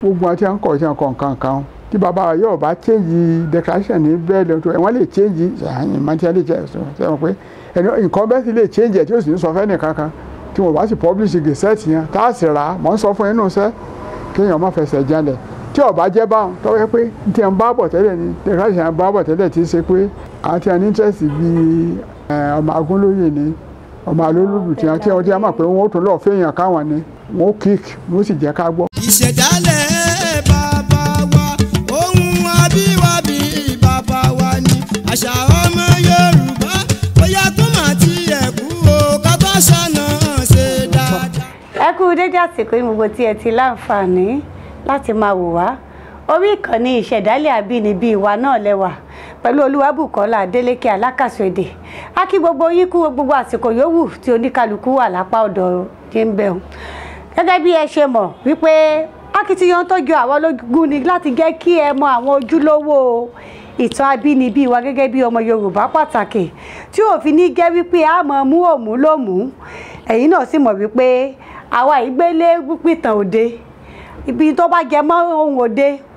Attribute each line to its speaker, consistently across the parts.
Speaker 1: gbogbo àti àǹkọ̀ tí àǹkọ̀ kankan tí bàbá yóò bá change declaration ní bẹ́ẹ̀ lọ́tọ̀ wọ́n lè change ìmọ̀ tí wọ́n lè change sọ pé nǹkan bẹ́ẹ̀ sì lè change ẹ̀ tí ó sì ń sọ fẹ́ nìkan kan tí wọ́n bá sì publish gazette yẹn tá a sì rà á mọ̀ ń sọ fún inú iṣẹ́ kéèyàn má fẹsẹ̀ jalè tí ó bá jẹ́ báwọn tó yẹ pé tí wọ́n bá bọ̀ tẹ́lẹ̀ ní declaration bá bọ̀ tẹ́lẹ̀ tí í ṣe pé àwọn tí wọ́n ní interest bíi ọmọ Agúnlóyè ní ọmọ Alólùbù tí wọ́n ti mọ̀ pé wọ́n ó tún lọ́ọ́ fẹ́yàn káwọn ni wọ́n kick wọ́n sì jẹ́ ká gbọ́.
Speaker 2: Ìṣẹ̀dálẹ̀ bàbá wa ohun àbíwábí bàbá wa ni àṣà ọmọ Yorùbá bóyá tó máa ti ẹ̀kú o ká bá ṣàna ṣe dáadáa.
Speaker 3: Ẹ kú dédé àsìkò gbogbo tí ẹ ti láǹfààní láti máa wò wá orí ìkànnì ìṣẹ̀dálẹ̀ àbínibí wa náà lẹ́wà pẹ̀lú Olúwabùkọ́lá Adélékè alákàsọ èdè a kí gbogbo yín kú gbogbo àsìkò yòówù tí oníkálukú wà lápá ọ̀dọ̀ jẹ́ńbẹ̀ọ́ gẹ́gẹ́ bí ẹ ṣe mọ̀ wípé akitiyan tó jọ àwọn ológun ni láti jẹ́ kí ẹ mọ àwọn ojúlówó ìtàn abínibí wa gẹ́gẹ́ bí ọmọ Yorùbá pàtàkì tí òfin ní jẹ́ wípé a mọ̀ mú òmù lómù ẹ̀yin náà sì mọ̀ wípé àwa ìgbélé pìtàn òde ibi tó bá jẹ mọ́ ohun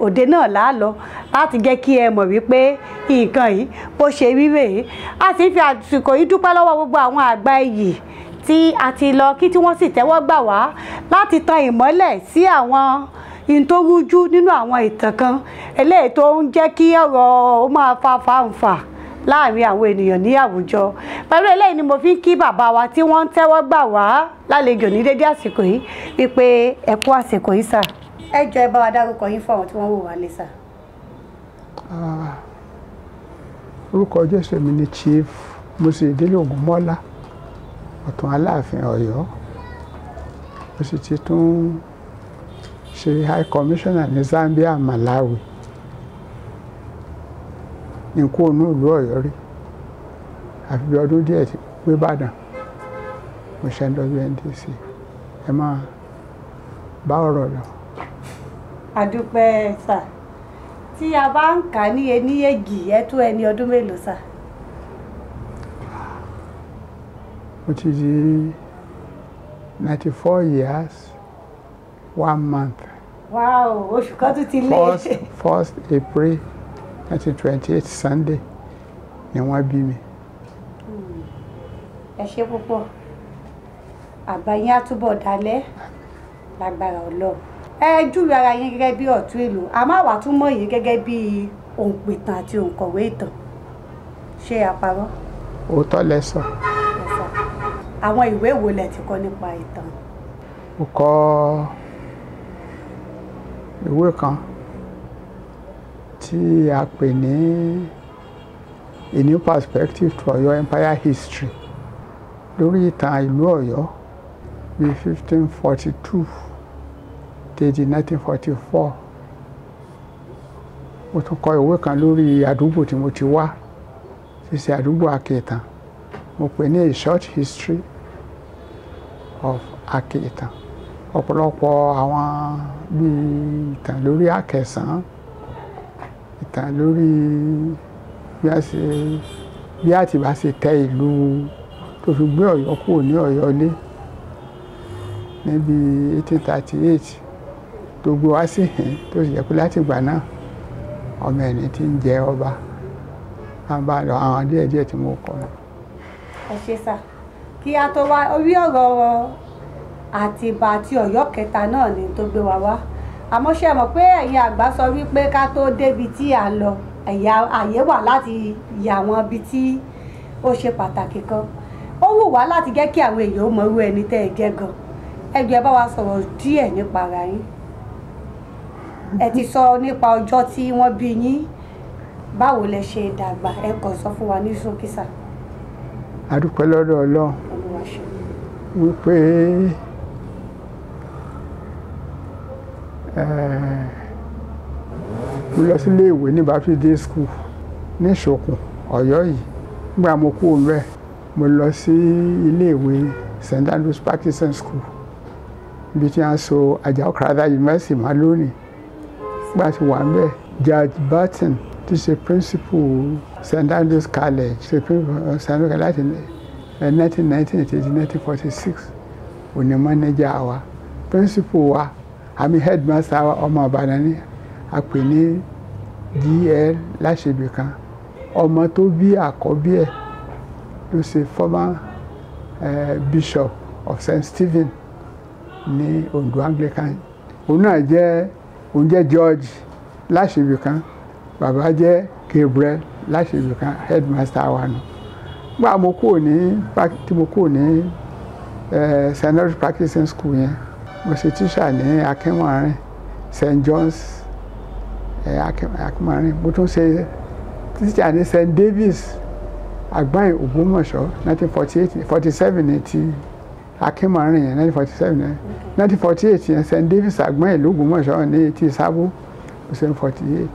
Speaker 3: òde náà là á lọ láti jẹ́ kí ẹ mọ̀ wípé nǹkan yìí bó ṣe rí rèé a sì fi àsìkò yìí dúpẹ́ lọ́wọ́ gbogbo àwọn àgbà iyì tí a ti lọ kí tí wọ́n sì tẹ́wọ́ gbà wá láti tan ìmọ́lẹ̀ sí àwọn ohun tó rújú nínú àwọn ìtàn kan eléyìí tó ń jẹ́ kí ọ̀rọ̀ ó máa fa fàǹfà láàrin àwọn ènìyàn ní àwùjọ pẹ̀lú eléyìí ni mo fi ń kí bàbá wa tí wọ́n ń tẹ́wọ́ gbà wá lálejò ní dédé àsìkò yìí wípé ẹ kú àsìkò yìí sà ẹ jọ̀ọ́ ẹ bá wa dárúkọ yín fún àwọn tí wọ́n wò wá lé sà.
Speaker 1: orúkọ Jésù mi ni Chief Mùsùlùmí Ogunmola Otun Àláàfin Ọ̀yọ́ mo sì ti tún ṣe High Commissioner ní Zambia Malawi ní kóònù ìlú Ọ̀yọ́ rí àfi bí ọdún díẹ̀ tí pé Ìbàdàn mo ṣe ń lọ UNDC ẹ máa bá ọ̀rọ̀ lọ.
Speaker 3: àdúpẹ́ sà tí a bá ń kà ní ení èjì ẹ tó ẹni ọdún mélòó sà.
Speaker 1: mo ti di 94 years 1 month.
Speaker 3: wow oṣù kan tún ti lé.
Speaker 1: 1st April 1928 Sunday ni wọ́n bí mi.
Speaker 3: ẹ ṣé púpọ̀ àgbáyé àtúbọ̀ dalẹ̀ lágbára Ọlọ́run ẹ júwe ara yín gẹ́gẹ́ bí ọ̀tún ìlú àmọ́ àwa tún mọ̀ yín gẹ́gẹ́ bí òǹpìtàn àti òǹkọ̀wé ìtàn ṣé àparọ́.
Speaker 1: òótọ́ lẹ sọ.
Speaker 3: àwọn ìwé wo lẹ ti kọ nípa ìtàn.
Speaker 1: mo kọ ìwé kan tí a pè ní A New Perspective to Ọ̀yọ́ Empire History lórí ìtàn ìlú Ọ̀yọ́ bíi 1542 déjì 1944. mo tún kọ ìwé kan lórí àdúgbò tí mo ti wá tí ṣe àdúgbò Akéètàn mo pè ní A Short History of Akéètàn ọ̀pọ̀lọpọ̀ àwọn bíi ìtàn lórí Àkẹsàn ìtàn lórí bí Àtìbà ṣe tẹ ìlú tó fi gbé Ọ̀yọ́ kúrò ní Ọ̀yọ́ lé níbi 1838 tó gbé wá sí hìn tó sì jẹ́ pé láti ìgbà náà ọmọ ẹni tí ń jẹ ọba máa bá lọ àwọn díẹ̀díẹ̀ tí mo kọ.
Speaker 3: ẹ ṣé sà kí a tó wá orí ọ̀rọ̀ Àtìbà àti Ọ̀yọ́ kẹta náà ni tó gbé wa wá àmọ́ ṣe mọ̀ pé ẹ̀yin àgbà sọ wípé ká tó débi tí à ń lọ àyè wà láti yà wọ́n ibi tí ó ṣe pàtàkì kan ó wù wá láti jẹ́ kí àwọn èèyàn mọ irú ẹni tẹ́ ẹ jẹ́ gan ẹ jọ̀ọ́ ẹ bá wa sọ̀rọ̀ díẹ̀ nípa ara yín ẹ ti sọ nípa ọjọ́ tí wọ́n bí yín báwo lẹ ṣe dàgbà ẹ kàn sọ fún wa ní ṣókí sà.
Speaker 1: a dúpẹ́ lọ́dọ̀ Ọlọ́run wípé mo lọ sí ilé-ìwé ní Baptist Day School ní Ìṣòkùn Ọ̀yọ́ yìí nígbà mo kú òun rẹ̀ mo lọ sí ilé-ìwé St. Andrews Practicing School ibi tí a ń so Àjàó Crowther University má lónìí nígbà tí wà ń bẹ̀ George Burton ti ṣe principal St. Andrews College ṣe principal St. Andrews láti 1919 àti 1946 òní manager wa principal wa àmì headmaster ọmọ Ìbàdàn ni a pè ní GL láṣẹbì kan. Ọmọ tó bí àkọ́bí ẹ̀ ló ṣe former bishop of St. Stephen ní Ondo Anglican. Òun náà jẹ́ George láṣẹbì kan, bàbá jẹ́ Gabriel láṣẹbì kan, headmaster wa nù. Gbà mo kúrò ní St. Practicing School yẹn, mo ṣe tíṣà ní Akínwárin St. John's Akínwárin. Mo tún ṣe tíṣà ní St. Davis Àgbáyìn Ògbómọ̀ṣọ́ 1947 ní ti Akínwárin yẹn 1947 yẹn 1948 yẹn St. Davis Àgbáyìn l'Ògbómọ̀ṣọ́ ní ti Sábó mo ṣe 48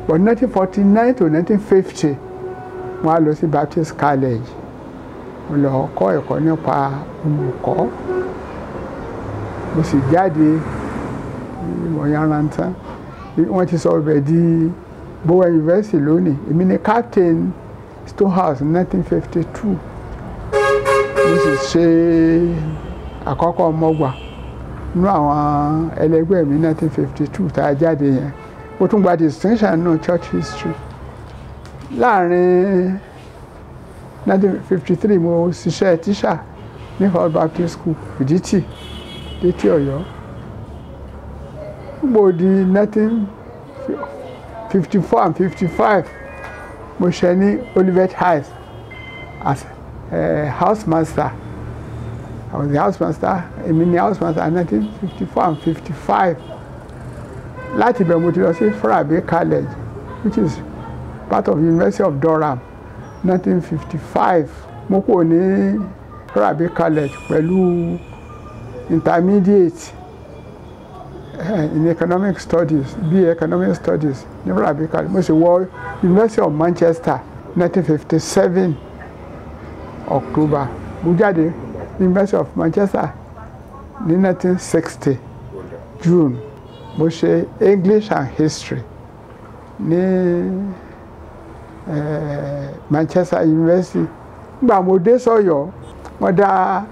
Speaker 1: but 1949 to 1950 mo wá lọ sí Baptist College mo lọ kọ́ ẹ̀kọ́ nípa olùkọ́ mo sì jáde mo yanrantán wọ́n ti sọ ibẹ̀ di Bowen University lónìí. Èmi ni captain Stonehouse 1952 mo sì ṣe àkọ́kọ́ ọmọgbà nínú àwọn ẹlẹgbẹ́ mi 1952 tá a jáde yẹn. Mo tún gba distinction nínú church history. Láàrin 1953 mo ṣiṣẹ́ tíṣà ní Hall Baptist School Fìdítì létí Ọ̀yọ́. Mo di 1954 and 55 mo ṣe ní Olivet Heights as housemaster. I was the housemaster. Èmi ni housemaster in 1954 and 55. Láti ibẹ̀ mo ti lọ sí Farabi College, which is part of University of Durham. 1955 mo kúrò ní Farabi College pẹ̀lú intermediate in economic studies, BA economic studies ní Farabi College. Mo sì wọ University of Manchester 1957 October. Mo jáde University of Manchester ní 1960 June. Mo ṣe English and History ní Manchester University. Nígbà mo dé sọ́yọ́ wọ́n dá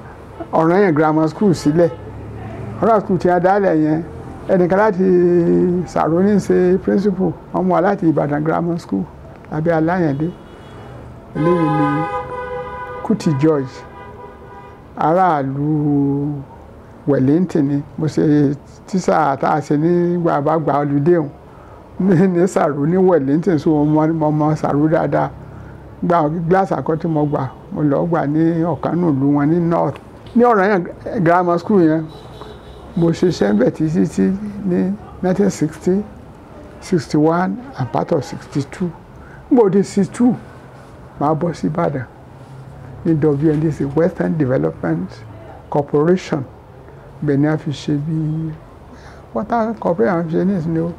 Speaker 1: Olóyè Grammar School sílẹ̀. Grammar School tí a dálẹ̀ yẹn ẹnìkan láti Sàróní ṣe principal, wọ́n mú wa láti Ìbàdàn Grammar School lábẹ́ Aláyẹ̀dé. Eléyìí ni Kuti George aráàlú Wellington ni. Mo ṣe tíṣà tá a ṣe nígbà bá gba olùdé òun ní Sàróní Wellington, so mo mọ Sàró dáadáa. Gba gíláàsì àkọ́tí mo gbà mo lọ gbà ní ọ̀kanú ìlú wọn ní North. Ní Olóyè Grammar School yẹn mo ṣiṣẹ́ ń bẹ̀ títí ní 1960, 61 and part of 62. Mo di 62 máa bọ́ sí Ìbàdàn ní WNDC, Western Development Corporation. Bẹ́ẹ̀ ni a fi ṣe bí water corporation fi ṣe ní ìsinmi o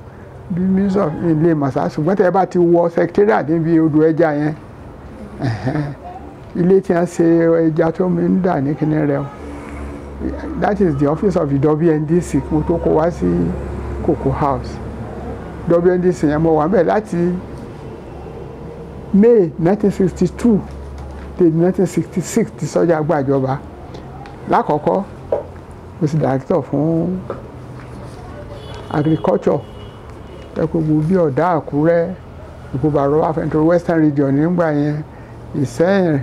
Speaker 1: bí minister of ilé màsá. Ṣùgbọ́n tẹ́ ẹ bá ti wọ secretariat níbi odò ẹja yẹn ilé tí a ṣe ẹja tó mi ń dà ní kíní rẹ o, that is the office of the WNDC. Mo tó kó wá sí Cocoa House WNDC yẹn mo wà ń bẹ̀ láti May 1962 to 1966 tí sọ́jà gbàjọba. Lákọ̀ọ́kọ́ mo sì director fún agriculture ẹ̀kọ́ gbogbo bí Ọ̀dà Àkúrẹ́ ìgbòba rọ́bà fẹ́ntọ́ Western region nígbà yẹn Ìsẹ́yìn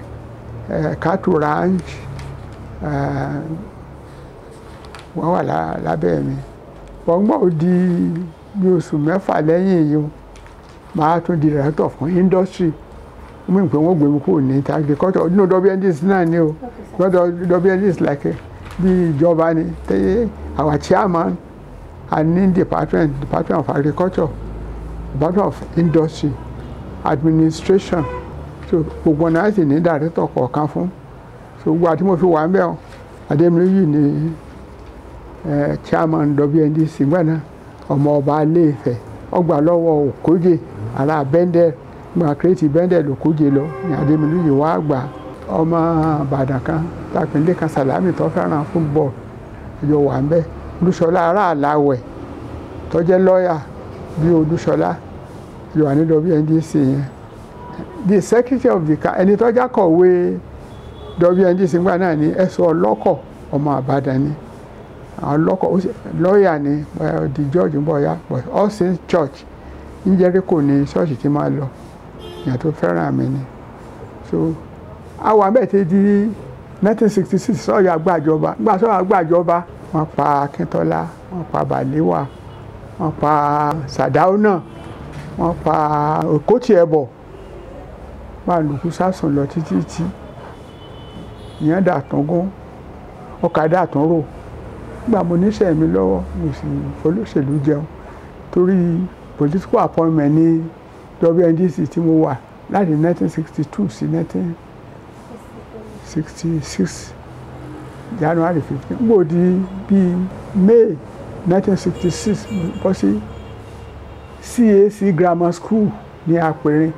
Speaker 1: cattle ranch wọ́n wà lábẹ́ mi. Wọ́n gbọ́ di bí oṣù mẹ́fà lẹ́yìn yìí máa tún di director fún industry. Mo mọ̀ pé wọ́n gbé mi kúrò ní agriculture nínú WNDC náà ni o. WNDC like bí ìjọba ni our chairman and ní department of agriculture, department of industry, administration, so gbogbo náà sì ní director kọ̀ọ̀kan fún. So gbogbo àti mo fi wà ń bẹ̀ ọ́ Adémilóyè ní chairman WNDC gbọ́nà ọmọ ọba Ilé-Ifẹ̀ ọgbà lọ́wọ́ Òkójè ará Bẹ́ndẹ̀ gba kírètì Bẹ́ndẹ̀ lòkójè lọ ní Adémilóyè wá gbà. Ọmọ Ìbàdàn kan tàpínlẹ̀ kan Sàlámì tó fẹ́ràn football ẹjọ́ wà ń bẹ̀. Olúṣọlá ará Àláwẹ̀ tó jẹ́ lọ́ọ̀yà bí Olúṣọlá yóò wà ní WNDC yẹn. The secretary of the ẹni tó já kọ̀wé WNDC gbà náà ní ẹ̀sọ́ ọlọ́kọ̀ ọmọ Ìbàdàn ni. àwọn lọ́ọ̀yà ni di George ń bọ̀ ya but All Saints Church ní Jericho ní ṣọ́ọ̀ṣì tí máa lọ ìyàn tó fẹ́ràn mi ni so àwọn abẹ́ ti di 1966 sọ́ọ̀yà gbàjọba nígbà sọ́ọ̀yà gbàjọba wọ́n pa Akíntọ́lá wọ́n pa Bàléwà wọ́n pa Sàdáúnà wọ́n pa Òkótìẹ̀bọ̀ Báńlùkù sásùn lọ títí tí ìyẹn dàtúngún ọkà dàtúnrò nígbà mo níṣẹ́ mi lọ́wọ́ mo sì olóṣèlú jẹun torí political appointment ní WNDC tí mo wà láti 1962 sí 1966 January 15 gbò di bíi May 1966 bọ́ sí CAC Grammar School ní Àpẹ̀rẹ̀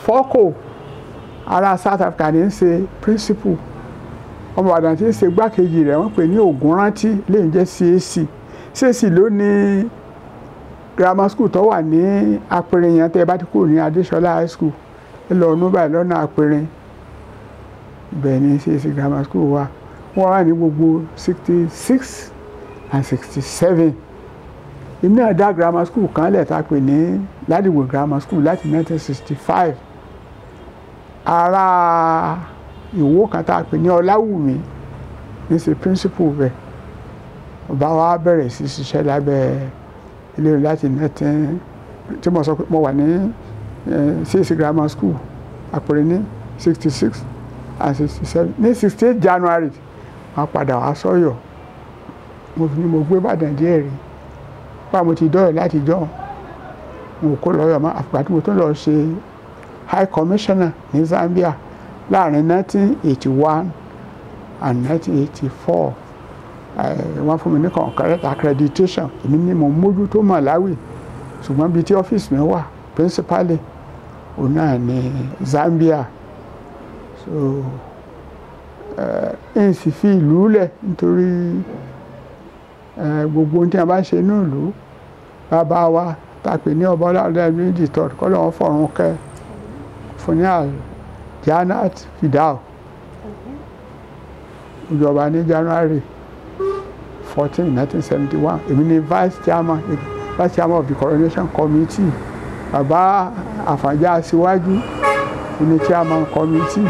Speaker 1: fọ́kò ará South Africa ní ń ṣe principal ọmọ Ìbàdàn tí ń ṣe gbákejì rẹ̀ wọ́n pè ní Ògúnrántí lẹ́yìn jẹ́ CAC ló ní grammar school tó wà ní Àpẹ̀rẹ̀ yẹn tẹ́ ẹ bá ti kúrò ní Adéṣọlá high school ẹ lọ ọ̀nù báyìí lọ́nà Àpẹ̀rẹ̀ ibẹ̀ ní CAC grammar school wà wọ́n wà ní gbogbo 66 and 67 èmi náà dá grammar school kan lẹ̀ tá a pè ní Ládìgbòlú Grammar School láti 1965 ará Ìwó kan tá a pè ní Ọláwùmí ní ṣe principal bẹ̀ ọba wa bẹ̀rẹ̀ sí ṣiṣẹ́ lábẹ́ ilé láti 19 tí mo sọ pé mo wà ní CAC Grammar School Àpẹ̀rẹ̀ ní 66 and 67 ní 68 January wọ́n padà wá sọ́yọ̀ mo gbé Ìbàdàn díẹ̀ rí bá mo ti dọ́rẹ̀ láti jọ́ mo kó lọ́yọ̀ mọ́ àfìgbà tí mo tún lọ ṣe High Commissioner ní Zambia láàrin 1981 and 1984 wọ́n fún mi ní concurrent accreditation èmi ni mo mójútó Malawi ṣùgbọ́n bíi tí ọ́fíìsì mi wà principally òun náà ní Zambia so n sì fi ìlú lẹ̀ nítorí gbogbo ohun tí a bá ń ṣe ní ìlú bàbá wa tàpé ní ọba Ọláọdẹ méjì tọ́ kọ́ lọ́wọ́ fọ̀run kẹ́ fún ní Janat Fidal ìjọba ní January 14 1971 èmi ni vice chairman of the coronation committee bàbá Àfànjá Aṣíwájú ní chairman committee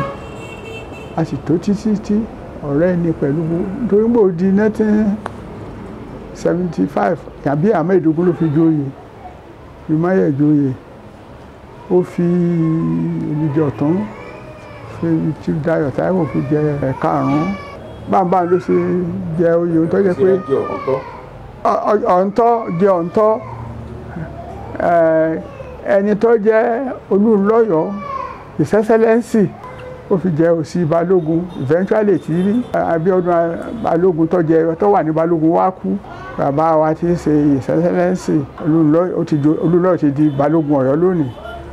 Speaker 1: a sì tó títí ọ̀rẹ́ ni pẹ̀lú nítorí gbòó di 1975 tàbí àmẹ́ẹ̀dógún ló fi joyè fi máyẹ̀ joyè ó fi Olùjọ Ọ̀tún fi Chief Dayọ̀ Táíwò fi jẹ ẹ̀karùn-ún báńbáń ló ṣe jẹ oyè tó jẹ pé ọ̀ǹtọ́ ẹni tó jẹ́ Olúńlọ́yọ̀ His Excellency ó fi jẹ òsì Balógun eventually tí Abíọ́dún Balógun tó wà ní Balógun wá kú bàbá wa ti ń ṣe His Excellency Olúńlọ́yọ̀ ti di Balógun Ọ̀yọ́ lónìí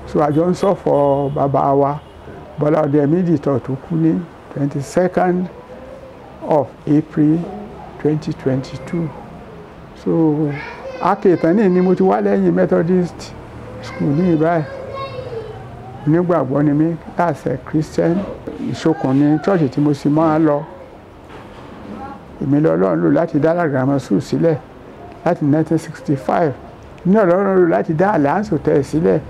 Speaker 1: so àjọ ń ṣọ̀fọ̀ bàbá wa Bọ́lá Ọdẹ méjì tó kú ní 22nd of April 2022 so akéètàn ní mo ti wá lẹ́yìn Methodist school ní ìbáyìí nígbàgbọ́ ni mí láṣẹ Christian ìṣokùn ní church tí mo sì máa ń lọ èmi lọ́lọ́run lò láti dá Grammar School sílẹ̀ láti 1965 ní Ọlọ́run lò láti dá Alliance Hotel sílẹ̀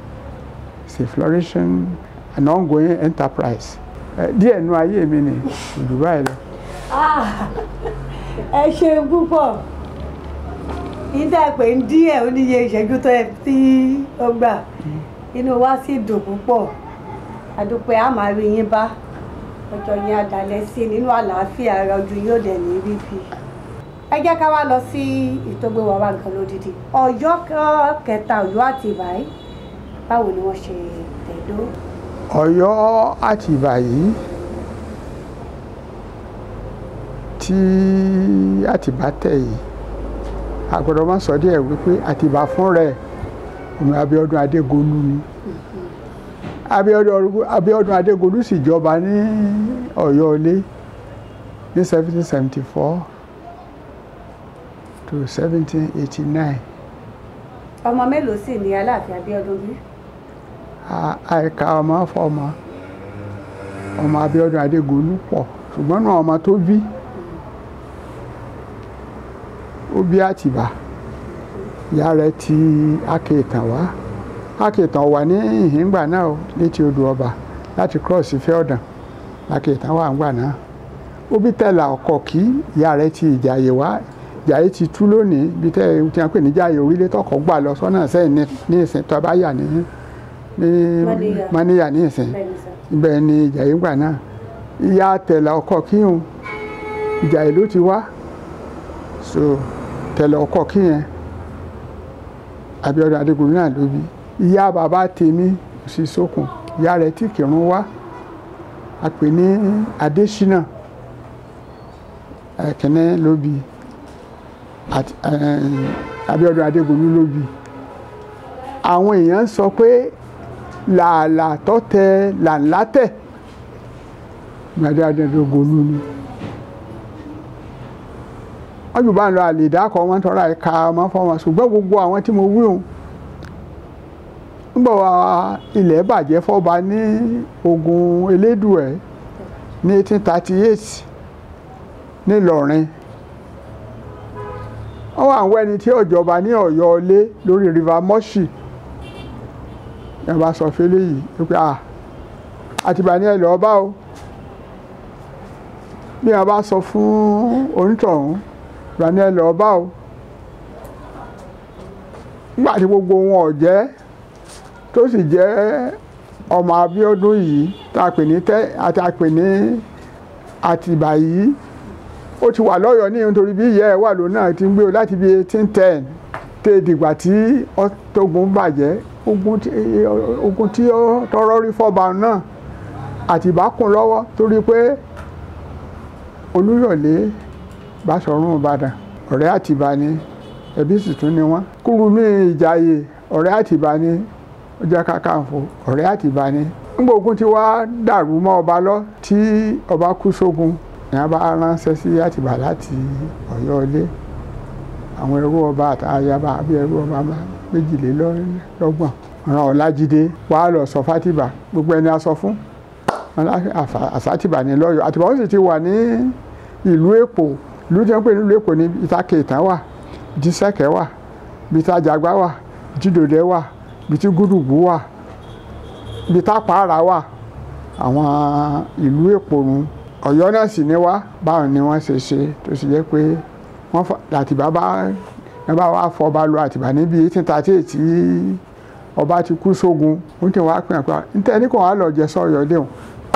Speaker 1: it's a flourishing and ongoing enterprise díẹ̀ nú ayé mi ni ìlú báyìí lọ.
Speaker 3: ẹ ṣeun púpọ̀ níta pé ń díẹ̀ ó níye ìṣẹ́jú tó ẹ tí ó gbà inú wa sì dùn púpọ̀ àdúpẹ́ a máa rí yín bá ọjọ́ yín adalẹ̀ sí nínú àlàáfíà ara ojú yóò dẹ̀ ní bíbí. ẹ jẹ́ ká wá lọ sí ìtọ́gbé wa wá nǹkan lódìdí Ọ̀yọ́ kẹta Ọ̀yọ́ àti Ìbàyí báwo ni wọ́n ṣe tẹ̀dó.
Speaker 1: Ọ̀yọ́ àti Ìbàyí tí Àtìbà tẹ̀ yìí àgbọ̀dọ̀ máa sọ díẹ̀ wípé Àtìbà fún rẹ̀ ọmọ Abíọ́dún Adégolú ni Abíọ́dún Adégolú sì jọba ní Ọ̀yọ́ Ilé ní 1774 to 1789.
Speaker 3: ọmọ mélòó sì ni Aláàfin Abíọ́dún bí?
Speaker 1: àìka ọmọ fọmọ ọmọ Abíọ́dún Adégolú pọ̀ ṣùgbọ́n náà ọmọ tó bí ó bí Àtìbà ìyá rẹ̀ ti Ìtàn wá. Ìtàn wà ní ìhìngbà náà létí odò ọba láti cross Ìfẹ́ Ọ̀dàn. Ìtàn wà ńgbà náà. Ó bí Tẹ̀là Ọ̀kọ̀kí ìyá rẹ̀ ti Ìjàyè wá. Ìjàyè ti tú lónìí bí tí wọ́n pè ní Ìjàyè orílẹ̀ tọkọ̀ gbà lọ sọ́nà sẹ́yìn ní ìsìn tó bá yà ní Mọ́níyà ní ìsìn. Ibẹ̀ ni Ìjàyè ńgbà náà. Ìyá Tẹ̀là Ọ̀kọ̀kí hùn Ìjàyè ló ti wá. So Tẹ̀là Ọ̀kọ̀kí yẹn Abíọ́dún Adégbòlú náà ló bí. Ìyá bàbá tèmi sì sókun ìyá rẹ̀ tí Kírun wá a pè ní Adésínà ẹ̀kẹ́ni ló bí Abíọ́dún Adégbòlú ló bí. Àwọn èèyàn sọ pé làálàá tó tẹ làǹlà tẹ̀ Abíọ́dún Adégbòlú ni. Wọ́n jù bá ń lọ àlè dákọ̀ wọn tọ́ra ẹ̀ka ọmọ fọ́wọn ṣùgbọ́n gbogbo àwọn tí mo wí òun nígbà wa ilẹ̀ bàjẹ́ fọ́ba ní ogun Elédùẹ̀ ní 1838 nílọrin. Wọ́n wà ń wẹ́ni tí ọ̀jọba ní Ọ̀yọ́ ilé lórí river Mọ́ṣì. Yẹn bá sọ fẹ́lẹ́ yìí wípé Àtìbà ní ẹ lọ́ọ́ bá o. Bí wọ́n bá sọ fún onítọ̀hún Àtìbà ní ẹ lọ́ọ́ bá o. Nígbà tí gbogbo wọn ò jẹ́ tó sì jẹ́ ọmọ Abíọ́dún yìí tá a pè ní Àtìbà yìí ó ti wà lọ́yọ̀ọ́ ní nítorí bí ìyá ẹ̀ wà lóun náà ti ń gbé o láti bí 1810 tẹ dìgbà tí tógun bàjẹ́ ogun tí ó tọrọ rí fọ́ba náà Àtìbà kún lọ́wọ́ torí pé Olúyọ̀lé Báṣọ̀run Ìbàdàn ọ̀rẹ́ Àtìbà ni ẹbí sì tún ni wọ́n. Kúrúmí Ìjàyè ọ̀rẹ́ Àtìbà ni ó jẹ́ Kakanfò ọ̀rẹ́ Àtìbà ni. Nígbà ogun tí wá dàrú mọ́ ọba lọ tí ọba kú sógun ni a bá ránṣẹ́ sí Àtìbà láti Ọ̀yọ́ ilé àwọn ẹrú ọba àtàyàbá àbí ẹrú ọba 22 ọ̀ràn Ọlájídé wá lọ sọ f'Àtìbà gbogbo ẹni a sọ fún àsátìbà ní lọ́yọ̀. Àtìbà ó sì ti wà ní ìlú Èpò ìlú tí wọ́n pè ní ìlú Èpò ní ìtàkè Ìtàn wà bí Sẹ́kẹ̀ wà bí Tájàgbá wà bí Dòdè wà bí tí Gúdùgbù wà bí Tápàárà wà àwọn ìlú Èpò nù. Ọ̀yọ́ náà sì ní wá báwọn ni wọ́n ṣe tó sì jẹ́ pé Àtìbà bá wá fọba lọ Àtìbà níbi 1838 tí ọba ti kú sógun ó ti wá pín àpá níta ní kò wá lọ jẹ sọ́yọ́ déhùn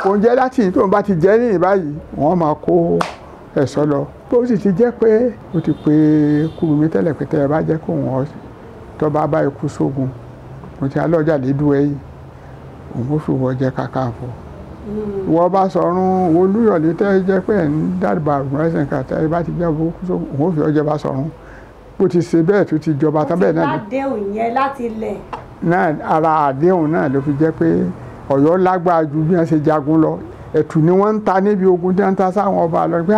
Speaker 1: kò ń jẹ́ láti tó ń bá ti jẹ́ ní ìbáyìí wọ́n máa kó ẹ̀ṣọ́ lọ tó sì ti jẹ́ pé ó ti pé Kúrúmí tẹ́lẹ̀ pé tẹ́lẹ̀ bá jẹ́ kó wọ́n tó bá ikú sógun mo ti alọ́jà lédú ẹ̀yìn òun ó fi wọ́ jẹ́ Kakanfò wọ́n bá sọ̀rùn Olúyọ̀lé tẹ́ jẹ́ pé ẹ̀ ń dàgbà rẹ́sìn kan tẹ́ bá ti jẹ́ kó sógun òun ó fi ọjọ́ bá sọ̀rùn bó ti ṣe bẹ́ẹ̀ tó ti jọba tán bẹ́ẹ̀ náà
Speaker 3: ó ti bá déhùn yẹn láti lẹ̀
Speaker 1: náà ara àdéhùn náà ló fi jẹ́ pé Ọ̀yọ́ lágbára ju bí wọ́n ṣe jagun lọ ẹ̀tù ni wọ́n ń ta níbi ogun tí wọ́n ń ta sáwọn ọba Ìlọrin pé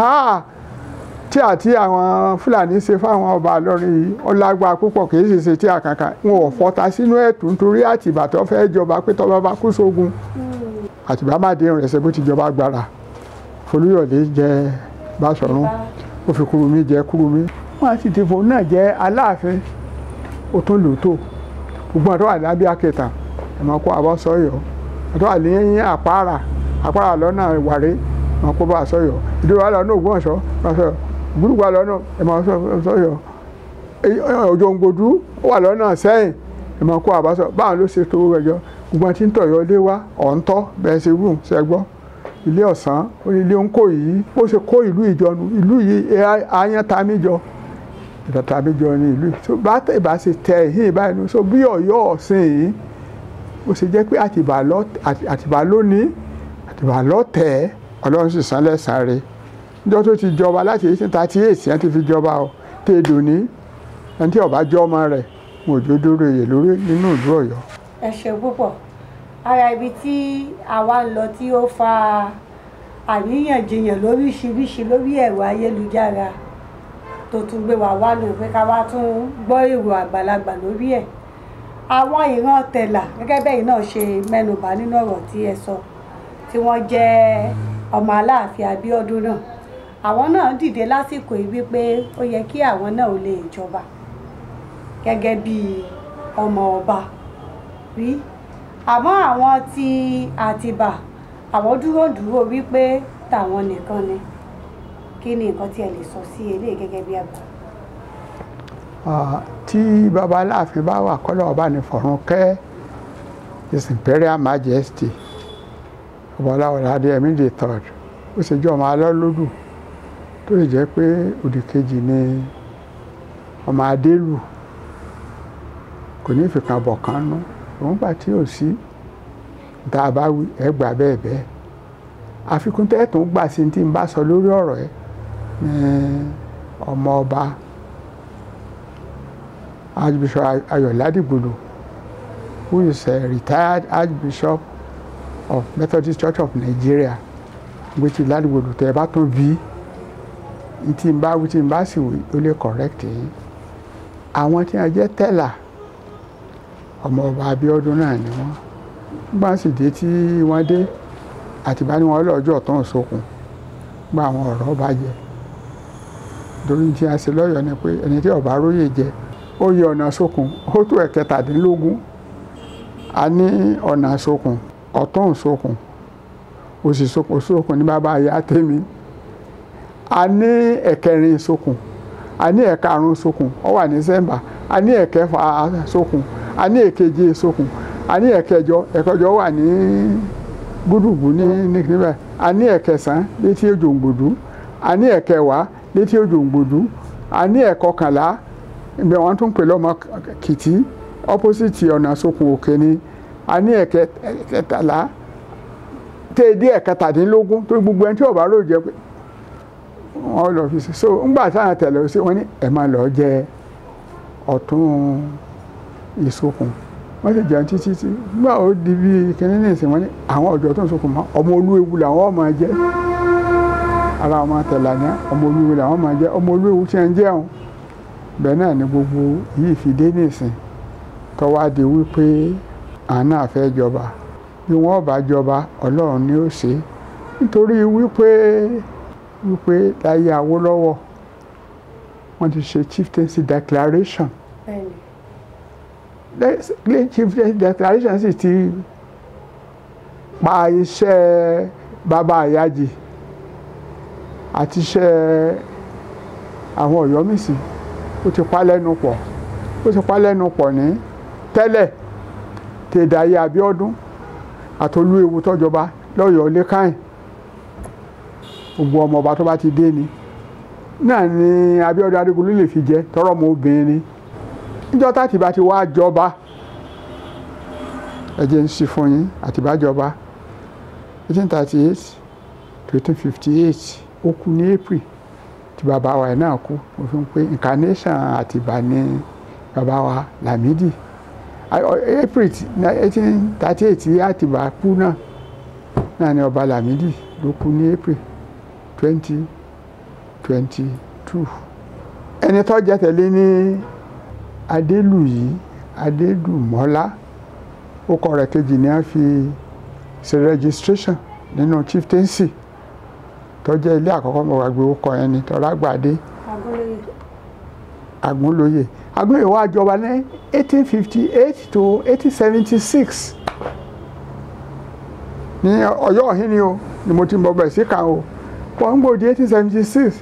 Speaker 1: tí àti àwọn Fúlàní ṣe fáwọn ọba Ìlọrin yìí ó lágbára púpọ̀ kì í sì ṣe tí àkàkà wọn ò fọta sínú ẹ̀tù nítorí Àtìbà tó fẹ́ jọba pé tọ́ba bá kú sógun Àtìbà má déhùn rẹ̀ ṣe bó ti jọba gbára Olúyọ̀lé jẹ Báṣọ̀run ó fi Kúrúmí jẹ Kúrúmí wọ́n sì ti fòun náà jẹ Àláàfin Otun lòótọ́ gbogbo àtọ́ wà lábẹ́ àkẹta ẹ̀mọ́ kó àbọ̀ sọ́yọ̀ àtọ́ wà ní àpárá lọ́nà Ìwàré ẹ̀mọ́ kó bá sọ́yọ̀ ìdúró wà lọ́nà Ògbómọ̀ṣọ́ sọ́yọ̀ gbúrú wà lọ́nà ẹ̀mọ́ sọ́yọ̀ Òjòǹgbòdú wà lọ́nà Sẹ́yìn ẹ̀mọ́ kó àbọ̀ sọ́yọ̀ báwọn ló ṣe tó ẹjọ́ gbogbo àti ń tọ̀yọ́ lé wa ọ̀ǹtọ́ bẹ́ẹ̀ ṣe wù ṣẹ́gbọ́ ilé Ọ̀sán ilé ń kó yìí bó ṣe kó ìlú ìjọnu ìlú yìí àyàn ta mí jọ ìdọ̀tà àbíjọ ní ìlú tó bá tẹ̀ bá ṣe tẹ ìhìn báyìí ní so bí Ọ̀yọ́ ọ̀sìn yìí ó ṣe jẹ́ pé Àtìbà lónìí Àtìbà lọ́tẹ̀ Ọlọ́run sì san lẹ́san rẹ̀ níjọ́ tó ti jọba láti 1838 yẹn ti fi jọba ọ tèèdò ní ẹni tí ọba jọ ọmọ rẹ̀ mo jò dúró èyè lórí nínú ìlú Ọ̀yọ́.
Speaker 3: ẹ ṣeun púpọ̀ ara ibi tí àwa ń lọ tí ó fa àríyànjiyàn lóríṣiríṣi lórí ẹ̀rọ ayélujára tó tún gbé wa wá lò pé ká wá tún gbọ́ èrò àgbàlagbà lórí ẹ̀ àwọn ìran Tẹ̀là gẹ́gẹ́ bẹ́ẹ̀ náà ṣe mẹ́nubà nínú ọ̀rọ̀ tí ẹ sọ tí wọ́n jẹ́ ọmọ Aláàfin Abíọ́dún náà àwọn náà dìde lásìkò yìí wípé ó yẹ kí àwọn náà ò lè jọba gẹ́gẹ́ bí ọmọ ọba rí, àmọ́ àwọn ti Àtìbà àwọn dúró wípé tàwọn nìkan ni. Kí ni nǹkan tí ẹ lè sọ sí eléyìí gẹ́gẹ́ bí àgbà?
Speaker 1: Tí baba Àláàfin bá wà kọ́lọ́ ọba ní fọ̀run kẹ́ His Imperial Majesty ọba Ọláwọ̀ládé ẹ̀mí the third, ó ṣe jẹ́ ọmọ alọ́lódù tó lè jẹ́ pé òdì kejì ni ọmọ adélù, kò ní ìfìkan bọ̀ kan nú, òun gbà tí ò sí tá a bá wí ẹ gbà bẹ́ẹ̀ bẹ́ẹ̀. Àfikún tẹ́ẹ̀tún gbà sí tí n bá sọ lórí ọ̀rọ̀ ẹ ní ọmọ ọba Archbishop Ladigbolu, who is a retired Archbishop of Methodist Church of Nigeria, which is Ladigbolu tẹ́ ẹ bá tún bí tí n bá wí tí n bá sì wí ó lè correct yín. Àwọn tí wọ́n jẹ́ tẹ́là ọmọ ọba Abíọ́dún náà ni wọ́n gbà sì dé tí wọ́n dé Àtìbá ni wọ́n lọ́jọ́ tó ń sokùn gba àwọn ọ̀rọ̀ bá jẹ torí tí a ṣe lọ́yọ̀ ni pé ẹni tí ọba róyè jẹ ó yẹ ọ̀nà sokùn ó tó ẹ̀kẹtàdínlógún. A ní ọ̀nà sokùn, ọ̀tún sokùn, òsì sokùn ní bàbá ayé àtẹ́mi. A ní ẹ̀kẹrin sokùn, a ní ẹ̀karùn sokùn ó wà ní Sẹ́mbà, a ní ẹ̀kẹfà sokùn, a ní ẹ̀keje sokùn, a ní ẹ̀kẹjọ wà ní Gúdùgbù ní níbẹ̀, a ní ẹ̀kẹsàn létí Òjòǹgbòdú, a ní ẹ̀kẹwàá létí Òjòǹgbòdú, a ní ẹ̀kọkànlá ibẹ̀ wọ́n tún pè lọ́mọ Kìtì opposite ọ̀nà sokùn òkè ni, a ní ẹ̀kẹtàlá tẹ́ẹ̀dí ẹ̀kẹtàdínlógún tó gbogbo ẹni tí ọ̀bá rò jẹ́ pé wọ́n lọ fi ṣe. So ńgbà táwọn tẹ̀lé ọ sí wọ́n ní ẹ̀ máa lọ jẹ ọ̀tún ìsokùn, wọ́n sì jẹun títí tí nígbà ó di bí kíní nìsín wọ́n ní àwọn ọ̀dọ́ tó ń sokùn mọ́ ọmọ Olúewu làwọn máa jẹ́, ara ọmọ tẹ̀lá ní ọmọ Olúewu làwọn máa jẹ́, ọmọ Olúewu tí ń jẹun bẹ́ẹ̀ náà ni gbogbo yìí fi dé nìsín tọ́wá di wípé àwọn náà fẹ́ jọba. Bí wọ́n bá jọba Ọlọ́run ni ó ṣe, nítorí wípé láyé Awólọ́wọ̀ wọ́n ti ṣe chieftaincy declaration. Chieftaincy declaration sì ti pa iṣẹ́ bàbá Àyájì àti iṣẹ́ àwọn Ọ̀yọ́mèsì ó ti pa lẹ́nu pọ̀ ní tẹ́lẹ̀ tẹ̀dáyé Abíọ́dún àtolúewu tọ́jọba lọ́yọ̀ọ́ lẹ́kàìn. Gbogbo ọmọ ọba tó bá ti dé ni náà ni Abíọ́dún Adégolú lè fi jẹ tọrọ ọmọ obìnrin ni. Níjọ́ t'Àtìbá ti wá jọba ẹ jẹ́ ń sí fún yín, Àtìbá jọba 1838 to 1858 ó kú ní April tí bàbá wa ẹ̀ náà kú. Mo fi ń pé incarnation Àtìbá ní bàbá wa Lámídì. April 1838 tí Àtìbá kú náà ni ọba Lámídì ló kú ní April 2022. Ẹni tó jẹ́ tẹ̀lé ní Adélùmọ́lá, ó kọ rẹ̀ kejì ní a fi ṣe registration nínú chieftaincy tó jẹ́ ilé àkọ́kọ́ mọ̀ gbàgbé ó kọ ẹni tọ́lá gbàdé Àgúnlóyè. Àgúnlóyè wá jọba ní 1858 to 1876 ní Ọ̀yọ́ ọ̀hún ni o ni mo ti mọ̀ bẹ̀ sí kan o. Wọ́n ń gbòdì 1876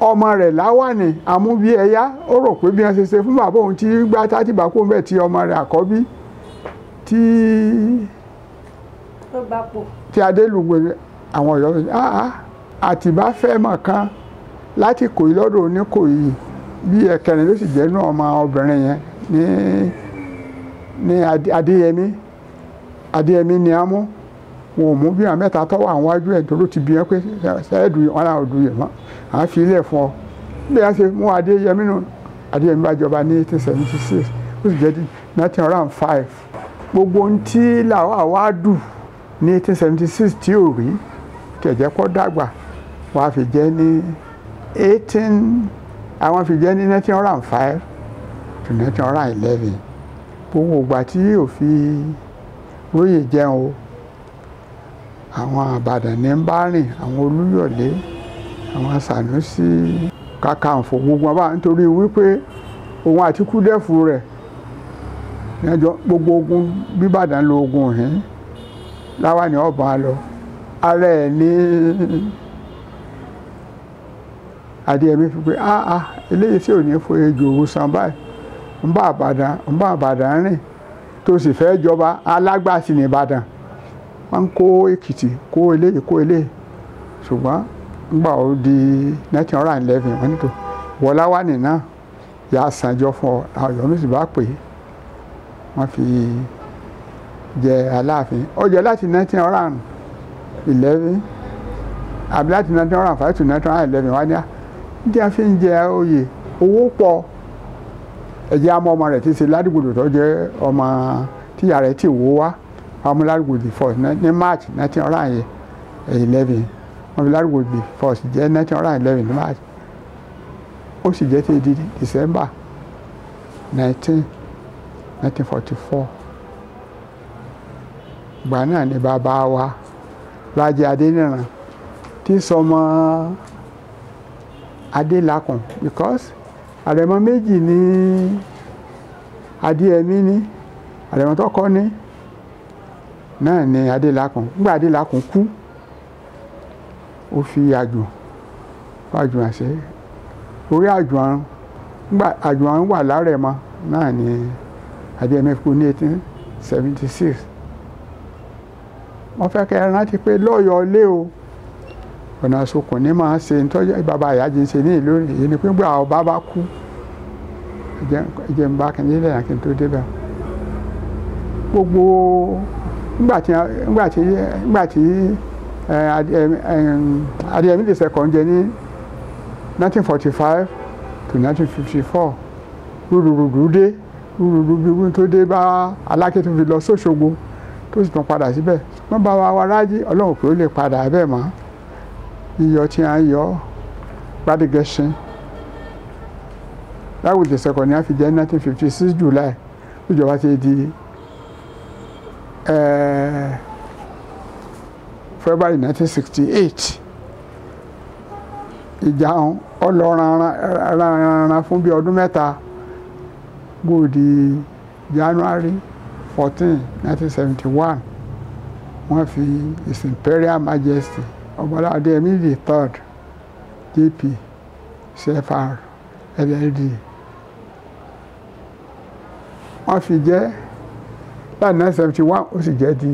Speaker 1: ọmọ rẹ̀ Láwàní Amúbíẹyá ó rò pé bí wọ́n ṣe ṣe fún bàbá òun tí gbá t'Àtìbá kó bẹ̀ tí ọmọ rẹ̀ àkọ́bí tí Adélùgbò àwọn Ọ̀yọ́ rẹ̀ Àtìbá fẹ́ mọ̀ kan láti Ìkòyí lọ́dọ̀ Oníkòyí bí ẹ̀kẹrin ló sì jẹ́ náà ọmọ obìnrin yẹn ní Adéyẹmí ni a mú. Wọn ò mú bí àwọn mẹ́ta tó wà níwájú ẹ̀ tó ló ti bí wọn pé ṣẹ́ẹ̀dù wọn làwọn òdù yẹn mọ́ àwọn fi ilẹ̀ fún ọ. Bí wọ́n ṣe mú Adéyẹmí nù, Adéyẹmí bá jọba ní 1876 ó sì jẹ́ 1905. Gbogbo ohun tí làwọn àwa dù ní 1876 tí ò rí kẹ̀jẹ́ kọ́ dàgbà wọ́n á fi jẹ́ ní 1905 to 1911. Gbogbo ìgbà tí yóò fi róyè jẹun o àwọn Ìbàdàn ní ń bá rìn, àwọn Olúyọ̀lé àwọn Sànúsí Kàkànfò gbogbo wọn bá nítorí wípé òun àti Kúdẹ́fù rẹ̀ níjọ gbogbo ogun bíbàdàn lo ogun òhìn láwa ní ọba lọ ara ẹ̀ ní Adéyẹmí fi pé eléyìí tí ò ní fo ejò òru san báyìí ń bá Ìbàdàn rìn tó sì fẹ́ jọba alágbàsí ní Ìbàdàn wọ́n ń kó Èkìtì kó eléyìí ṣùgbọ́n nígbà ó di 1911 wọ́n ní tó wọlá wà nínà yà á sànjọ fún ọ àwọn Ọ̀yọ́ sì bá pè é wọ́n fi jẹ Àláàfin ó jẹ láti 1911 àbí láti 1905 to 1911 wọ́n ní tí a fi ń jẹ oyè owó pọ̀ ẹ̀jẹ̀ àmọ́ ọmọ rẹ̀ ti ṣe Ládìgbòlú tó jẹ́ ọmọ tíyà rẹ̀ ti wó wá ọmọ Ládìgbòlú first ní March 1911 wọ́n fi Ládìgbòlú first jẹ́ 1911 ní March ó sì jẹ́ ti di December 1944 ìgbà náà ni bàbá wa Lájẹ Adéníran tí sọmọ Adélakùn because àrẹ̀mọ méjì ní Adéyẹmí ní àrẹ̀mọ tó kọ́ ní náà ni Adélakùn nígbà Adélakùn kú ó fi àjùn àṣẹ orí àjùn nígbà àjùn wà lárẹ̀mọ náà ni Adéyẹmí kú ní 1876 wọ́n fẹ́ kẹ́ ẹ rántí pé lọ́yọ̀ọ́ lé o ọ̀nà àsokùn ní máa ṣe nítorí bàbá Ìyájí ń ṣe ní ìlú èyí ni pé gbà ọba bá kú ẹ̀jẹ̀ ń bá kìnìún lẹ́yìn kí n tó débẹ̀ gbogbo nígbà tí Adéyẹmí lè sẹ́kọ̀ọ́ jẹ ní 1945 to 1954 rúdurùdu dé rúdurùdu tó dé bá Aláké tó fi lọ sóṣogbo tó sì tún padà síbẹ̀ wọ́n bá wa Rájí Ọlọ́run pé ó lè padà bẹ́ẹ̀ mọ́ iyọ̀ tí a ń yọ Gbádégẹṣin Láwùjọ sẹ́kọ̀ọ́ ní a fi jẹ́ 1956 July ìjọba ti di February 1968 ìjà ọlọ́ranran fún bí ọdún mẹ́ta gbòdì January 14, 1971 wọ́n fi His Imperial Majesty Ọba Adéyẹmí III JP CFR LLD wọ́n fi jẹ́ láti 1971 ó sì jẹ́ di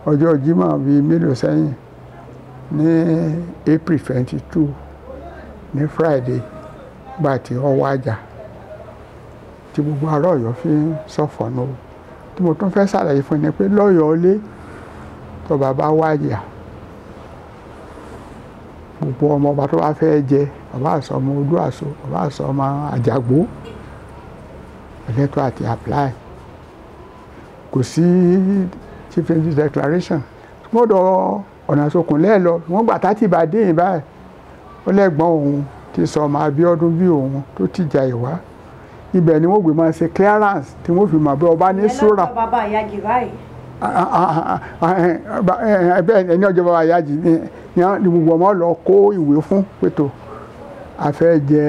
Speaker 1: ọjọ́ Jímọ̀ bíi mélòó sẹ́yìn ní April 22 ní Friday gbà tí ó wájà tí gbogbo ará Ọ̀yọ́ fi ń ṣọ̀fọ̀ náà tí mo tún fẹ́ ṣàlàyé fún ni pé lọ́yọ̀ọ́ lé tó bàbá wájà gbogbo ọmọ ọba tó bá fẹ́ jẹ bàbá àsọmọ ojú àṣọ bàbá àsọmọ àjàgbó ẹlẹ́tọ́ àti apply kò sí chief English declaration mọ́dọ̀ ọ̀nà àsokùn lẹ́ẹ̀lọ wọ́n gbà tátì bá dé yìí báyìí ó lẹ́gbọ́n òun ti sọ ọmọ Abíọ́dún bí òun tó tìjà ìwá ibẹ̀ ni wọ́n gbé máa ṣe clearance tí wọ́n fi mọ̀ bí ọba ní sùúrà.
Speaker 3: bàbá Ìyájí báyìí.
Speaker 1: ẹni ọjọ́ bàbá Ìyájí ni gbogbo ọmọ lọ kó ìwé fún pẹ̀tọ́ àfẹ́ jẹ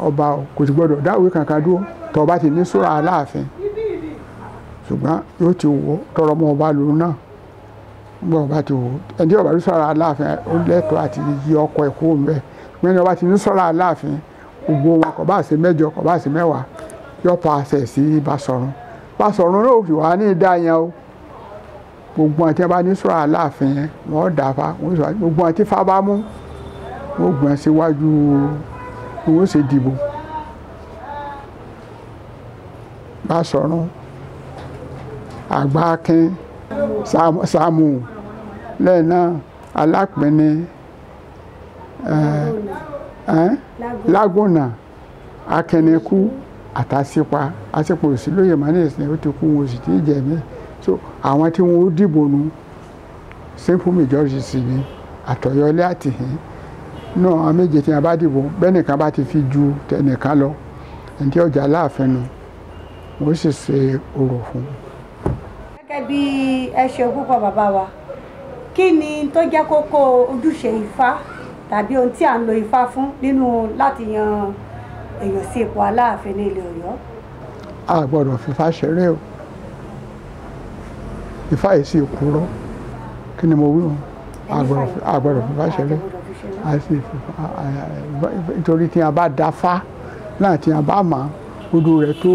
Speaker 1: ọba kò sì gbọdọ̀ dáwé kankan dúró tó bá ti ní sùúrà Aláàfin ṣùgbọ́n yóò ti wò tọrọ mọ́ ọba lòun náà gbọ́n ọba ti wò ẹni ọba ní sùúrà Aláàfin ó lẹ́tọ̀ọ́ àti yí ọkọ̀ ẹ̀kọ́ ń bẹ̀ gbẹ́ni ọba ti ní sùúrà Aláàfin gbogbo wọn kò bá ṣe mẹ́jọ kò bá ṣe mẹ́wàá yóò pa àṣẹ sí Basọ̀run náà ò fi wá ní ìdá yẹn o gbogbo àti ẹbá ní sùúrà Aláàfin yẹn wọ́n dà fa gbogbo àti Ifá bá mú wọ́n gbọ́n síwájú ni wọ́n ṣe dìbò Basọ̀run Àgbákin Sàámù lẹ́yìn náà Alápinni Lágúnà Akẹnẹkú àtàsípa àsìpò òsì lóye mánìsì ó ti kú wọn sì ti jẹ mí so àwọn tí wọn ó dìbò nu simple majority sì ni àtọ̀yọlé àtìhín náà àwọn méje tí wọn bá dìbò bẹ́nìkan bá ti fi ju tẹnìkan lọ ẹni tí ọjà Aláàfin nu wọ́n sì ṣe orò fún un.
Speaker 3: gẹ́gẹ́ bí ẹ ṣe púpọ̀ bàbá wa kí ni tó jẹ́ kókó ojúṣe Ifá tàbí ohun tí à ń lo Ifá fún nínú láti yan èèyàn sí ipò Aláàfin ní ilẹ̀ Ọ̀yọ́?
Speaker 1: A gbọ́dọ̀ fìfá ṣeré o. Ifá yìí sì kúrò. Kí ni mo wí o? A gbọ́dọ̀ fìfá ṣeré. Nítorí tí a bá dáfá náà tí a bá mọ̀ odò rẹ̀ tó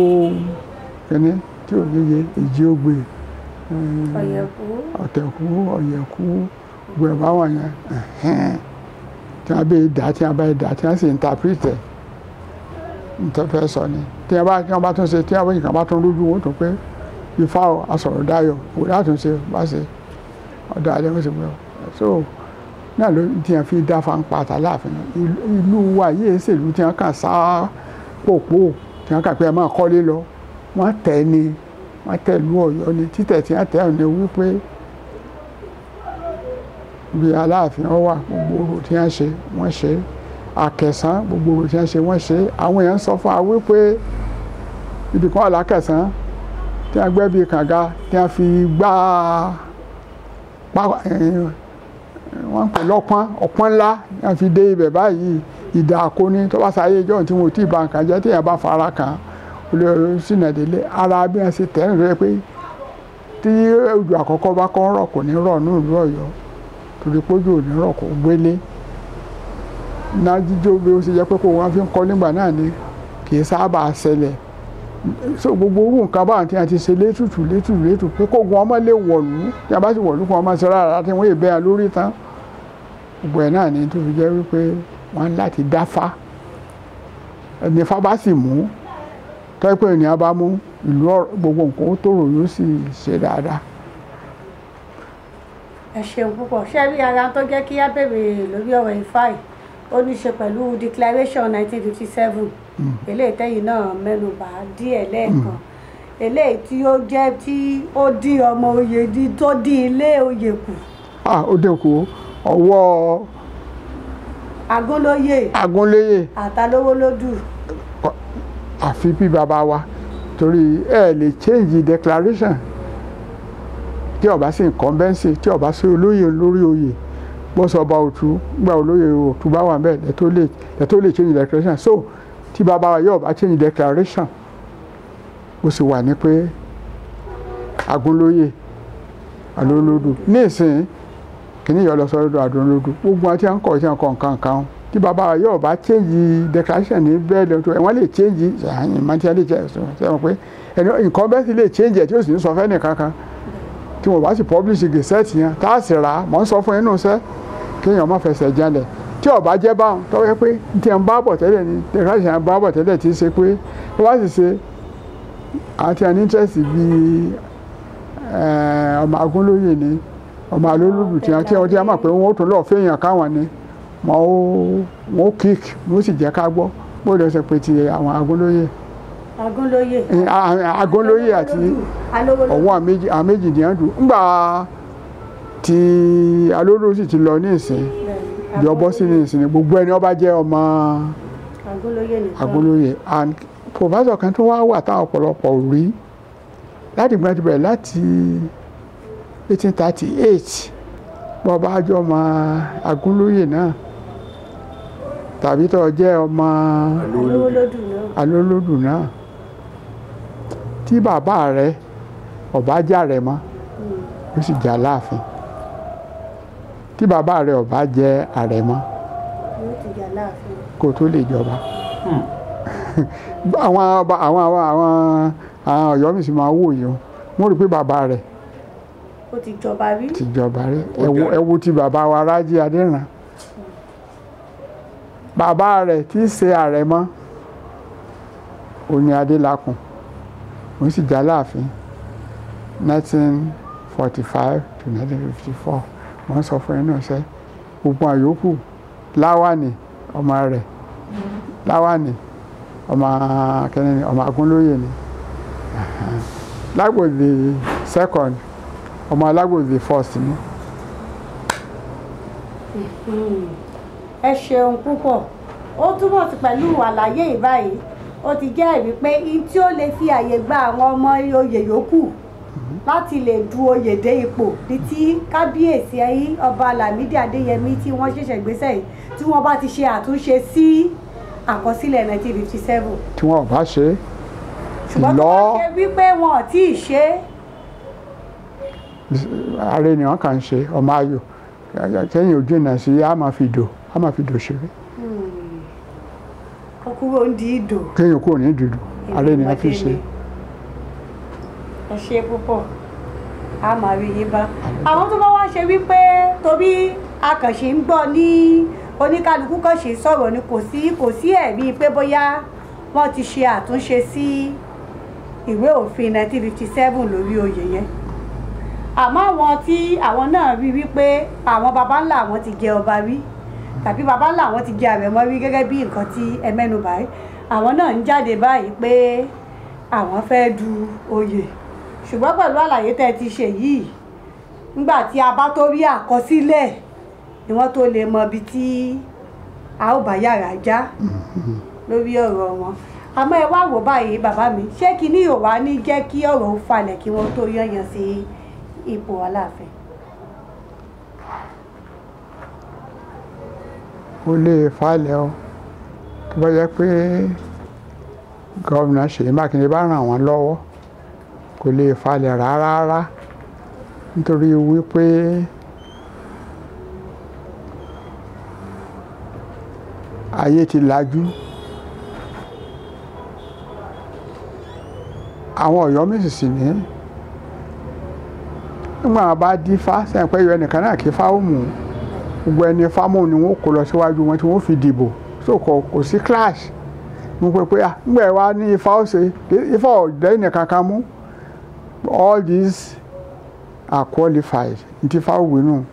Speaker 1: kíní tí ò yéye èjì ògbè ọ̀tẹ̀kú ọ̀yẹ̀kú gbẹ̀bá wọ̀nyẹn tí a bá dá tí a sì interpret nítorí fẹ́ sọ ni tí wọ́n bá tún ṣe tí wọ́n bá tún lójú wọn tó pé Ifá asọ̀rọ̀ dayọ̀ kò látún ṣe bá ṣe ọ̀dọ̀ alẹ́ wọ́n ṣe pé so náà ló tí wọ́n fi dáfá ń pa Àláàfin ìlú wa yìí ṣèlú tí wọ́n kàn sá pòpò tí wọ́n kàn pé ẹ máa kọ́lé lọ wọ́n tẹ̀ ni wọ́n tẹ̀ ìlú Ọ̀yọ́ ni títẹ̀ tí wọ́n tẹ̀ ọ̀ ni wípé bí Aláàfin ó wà gbogbo orò tí wọ́n ṣe Àkẹ̀sán gbogbo orò tí wọ́n ṣe àwọn èèyàn sọ fún wa wípé ibì kan wà l'Ákẹ̀sán tí wọ́n gbẹ́ bí kànga tí wọ́n fi gbá wọ́n pè ọpọ́n ńlá tí wọ́n fi dé ibẹ̀ báyìí ìdá àkóní tó bá sáyé ìjọ́ tí wọn ò tí ì ba nǹkan jẹ́ tí èèyàn bá fara kàn olórí sínàdélé ara bí wọ́n ṣe tẹ̀ ń rẹ pé tí òjò àkọ́kọ́ bá kọ́ rọ̀ kò ní rọ̀ ní ìlú Ọ̀yọ́ torí pójú ò ní rọ̀ kò gbélé náà jíjó bí ó ṣe jẹ́ pé kó wọ́n fi ń kọ́ nígbà náà ni kì í sábà ṣẹlẹ̀ so gbogbo orú nǹkan báwọn tí a ti ṣe létùtù pé kó gun ọmọ lè wọ̀lú tí a bá sì wọ̀lú kó ọmọ ṣe rárá tí wọ́n ìbẹ́ lórí tán gbogbo ẹ̀ náà ni tó fi jẹ́ wípé wọ́n láti dáfá ẹni Ifá bá sì mú tọ́ pé ènìyàn bá mú ìlú gbogbo nǹkan ó tòrò yóò sì ṣe dáadáa.
Speaker 3: Ẹ ṣeun púpọ̀ ṣé rí ara tó jẹ́ kí á bèrè lórí ọ̀rọ̀ Ifá yìí ó ní ṣe pẹ̀lú declaration 1957 eléyìí tẹ́yìn náà mẹ́nubà díẹ̀ lẹ́ẹ̀kan eléyìí tí ó jẹ́ tí ó dí ọmọ oyè tó dí ilé oyè kù.
Speaker 1: Ó dínkù ọwọ́ Agúnlóyè
Speaker 3: àtàlówólódù.
Speaker 1: Àfi bí bàbá wa torí ẹ lè change declaration tí ó bá sí incumbency tí ó bá sí olóyè lórí oyè bọ́sọ̀ ọba Ọ̀tún gba olóyè Ọ̀tún bá wà bẹ́ẹ̀ lẹ́tọ́ lè change declaration so tí bàbá wa yóò bá change declaration ó sì wà ní pé Agúnlóyè Alólódù ní ìsìn kìíní yọ lọ sọ́dọ̀ Adúnlódù gbogbo àti àǹkọ̀ tí àǹkọ̀ nǹkan tí bàbá wa yóò bá change declaration ní bẹ́ẹ̀ lọ́tọ́ wọ́n lè change ṣàyìn máa ti lè change sọ pé nǹkan bẹ́ẹ̀ sì lè change ẹ̀ tí ó sì ń sọ fẹ́ nìkan kan tí wọ́n bá sì publish gazette yẹn tá a sì rà á mọ̀ ń sọ fún inú iṣẹ́ kéèyàn má fẹsẹ̀ jalè tí ó bá jẹ́ báwọn tó yẹ pé tí a ń bá bọ̀ tẹ́lẹ̀ ni declaration bá bọ̀ tẹ́lẹ̀ tí í ṣe pé ó wá sì ṣe àti an interest bíi ọmọ Agúnlóyè ni ọmọ Alólódù tí wọ́n mọ̀ pé wọ́n ó tún lọ́ọ́ fẹ́yàn káwọn ni wọ́n kick wọ́n sì jẹ́ ká gbọ́ bóyá ṣe pé ti àwọn Agúnlóyè àti ọwọ́ àméjì ní àdùn ńgbà tí Alólódù sì ti lọ ní ìsìn ìjọbọ sí ní ìsìn gbogbo ẹni ó bá jẹ́ ọmọ Agúnlóyè and professor kan tó wá wà táwọn ọ̀pọ̀lọpọ̀ rí láti gbọ́n ti bẹ̀rẹ̀ láti 1838 bọ́ bá jọ ọmọ Agúnlóyè náà tàbí tó jẹ́ ọmọ Alólódù náà tí bàbá rẹ̀ ọba jà rẹ̀ mọ́ ó sì jà Àláàfin tí bàbá rẹ̀ ọba jẹ́ àrẹ̀mọ kó tó lè jọba àwọn Ọ̀yọ́ mi sì máa wò yìí wọ́n rí pé bàbá rẹ̀
Speaker 3: ó ti jọba rí
Speaker 1: ẹ̀wù ti bàbá wa Rájí Adéran bàbá rẹ̀ tí í ṣe àrẹ̀mọ Òní Adélakùn òun sì jà Àláàfin 1945 to 1954 wọ́n sọ fún ẹnu ọ̀sẹ̀ gbogbo àyókù Láwàní ọmọ rẹ̀ Láwàní ọmọ kẹ́ni ọmọ Agúnlóyè ni Lágbòdì second ọmọ Lágbòdì first ni.
Speaker 3: Ẹ ṣeun púpọ̀ ó túbọ̀ sí pẹ̀lú àlàyé ìbáyìí ó ti jẹ́ ẹ̀rí pé in tí ó lè fi àyè gba àwọn ọmọ oyè yòókù láti lè du oyè dé ipò ní tí kábíyèsí ọba Lámídì Adéyẹmí tí wọ́n ṣẹ̀ṣẹ̀ gbéṣẹ́ yìí tí wọ́n bá ti ṣe àtúnṣe sí àkọsílẹ̀ 1957.
Speaker 1: tí wọ́n bá ṣe
Speaker 3: ṣùgbọ́n tó bá ṣe wípé wọn ò tí ì ṣe.
Speaker 1: ààrẹ ni wọ́n kàn ń ṣe ọmọ ayò kẹ́yìn ojú ìnà sí a máa fi dò ṣeré.
Speaker 3: ó kúrò ń di ìdò.
Speaker 1: kẹ́yìn kúrò ní dùdù ààrẹ ni wọ́n fi ṣe.
Speaker 3: ẹ ṣe púpọ̀ a máa rí yín bá. àwọn tó bá wá ṣe wípé torí àkànṣe ń gbọ́ ní oníkálukú kan ṣe sọ̀rọ̀ ni kò sí ẹ̀rí pé bóyá wọ́n ti ṣe àtúnṣe sí ìwé òfin 1957 lórí oyè yẹn. àmọ́ àwọn tí àwọn náà rí wípé àwọn baba ńlá àwọn ti jẹ ọba rí tàbí baba ńlá àwọn ti jẹ àrẹ̀mọ rí gẹ́gẹ́ bí nǹkan tí ẹ mẹ́nu báyìí àwọn náà ń jáde báyìí pé àwọn fẹ́ du oyè. ṣùgbọ́n pẹ̀lú àlàyé tẹ́ ti ṣe yìí nígbà tí a bá tó rí àkọsílẹ̀ ni wọ́n tó lè mọ ibi tí a ó bá yàrá já lórí ọ̀rọ̀ wọn. àmọ́ ẹ wá wò báyìí bàbá mi ṣé kinní ò wá ní jẹ́ kí ọ̀rọ̀ ó falẹ̀ kí wọ́n tó yányàn sí ipò Aláàfin?
Speaker 1: ó lè falẹ̀ o tó bá jẹ́ pé gómìnà Ṣèyí Mákindé bá ràn wọ́n lọ́wọ́ kò lè falẹ̀ rárá nítorí wípé ayé ti lajú. àwọn Ọ̀yọ́mèsì sì ní nígbà wọn bá dífá sẹ́yìn pé ẹnìkan náà kí fáwọn mú gbogbo ẹni fámù ni wọn kó lọ síwájú wọn tí wọn fi dìbò so kò sí clash mo pe pé nígbà ẹ wá ní ifá ọ̀sẹ̀ ifá ọ̀dẹ́ nìkan kan mú all these are qualified nti fáwọn nù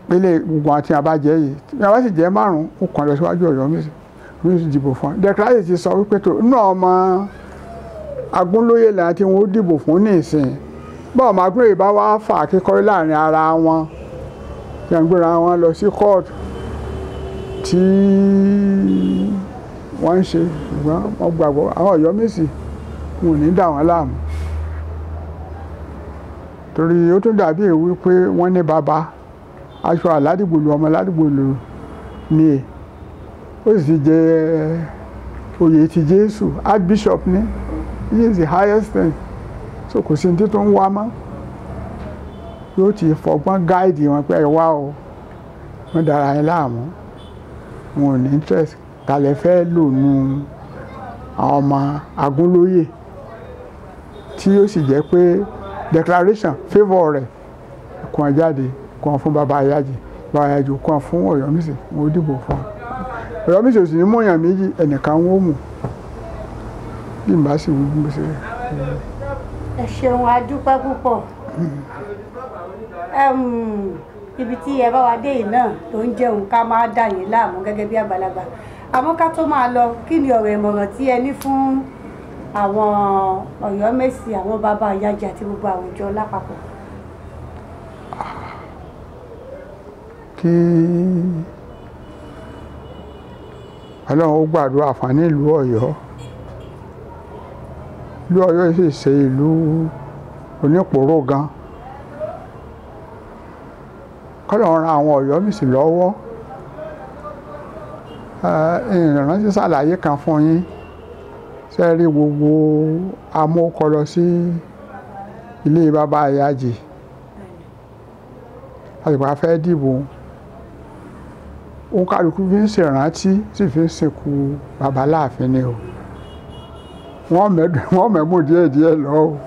Speaker 1: pélé gbogbo àti àbájẹ yìí bí wọn bá sì jẹ márùn ó kàn lọ síwájú Ọ̀yọ́mèsì wọn sì dìbò fún un declaration ti sọ wípé tó náà ọmọ Agúnlóyè là tí wọn ó dìbò fún ní ìsìn báwo máa Agúnlóyè bá wá fà kíkọ́rí láàrin ara wọn tí wọ́n gbéra wọn lọ sí kóòtù tí wọ́n ń ṣe ṣùgbọ́n wọ́n gbàgbọ́ àwọn Ọ̀yọ́mèsì wọn ò ní dà wọ́n láàmú torí ó tún dàbí èwe pé wọ́n ní bàbá aṣọ Àládìgbòlú ọmọ Ládìgbòlú ní ó sì jẹ oyè ti Jésù Archbishop ní he is the highest thing so kò sí ní tó ń wá mọ́ yóò ti fọgbọ́n gáìdì wọn pé ẹ wá o wọ́n dára yín láàmú wọn ò ní interest kalẹ̀ fẹ́ lò nù àwọn ọmọ Agúnlóyè tí ó sì jẹ́ pé declaration favour rẹ̀ kàn jáde kàn fún bàbá Ayájì kàn fún Ọ̀yọ́mèsì wọn ò dìbò fún Ọ̀yọ́mèsì ò sì ní mọ̀yàn méjì ẹnìkan wọn ò mú bí n bá sì wú bí mo ṣe rẹ̀.
Speaker 3: ẹ ṣeun a dúpẹ́ púpọ̀ ibi tí ẹ bá wa dé yìí náà tó ń jẹun ká máa dà yín láàmú gẹ́gẹ́ bí àgbàlagbà àmọ́ ká tó máa lọ kí ni ọ̀rọ̀ ìmọ̀ràn tí ẹ ní fún àwọn Ọ̀yọ́mèsì àwọn bàbá Ayájì àti gbogbo àwùjọ lápapọ̀?
Speaker 1: kí Ọlọ́run ó gbàdúrà fún ní ìlú Ọ̀yọ́ ìlú Ọ̀yọ́ sì ṣe ìlú onípòró gan kọ́lọ́run ran àwọn Ọ̀yọ́mèsì lọ́wọ́ ìrìnàjò ṣàlàyé kan fún yín ṣe rí gbogbo amókọ lọ sí ilé bàbá Ayájì àsìkò afẹ́ dìbò ó kálukú fi ń ṣèrántí sì fi ń sìnkú bàbá Láàfin ni o wọ́n mẹ́mú díẹ̀díẹ̀ lọ o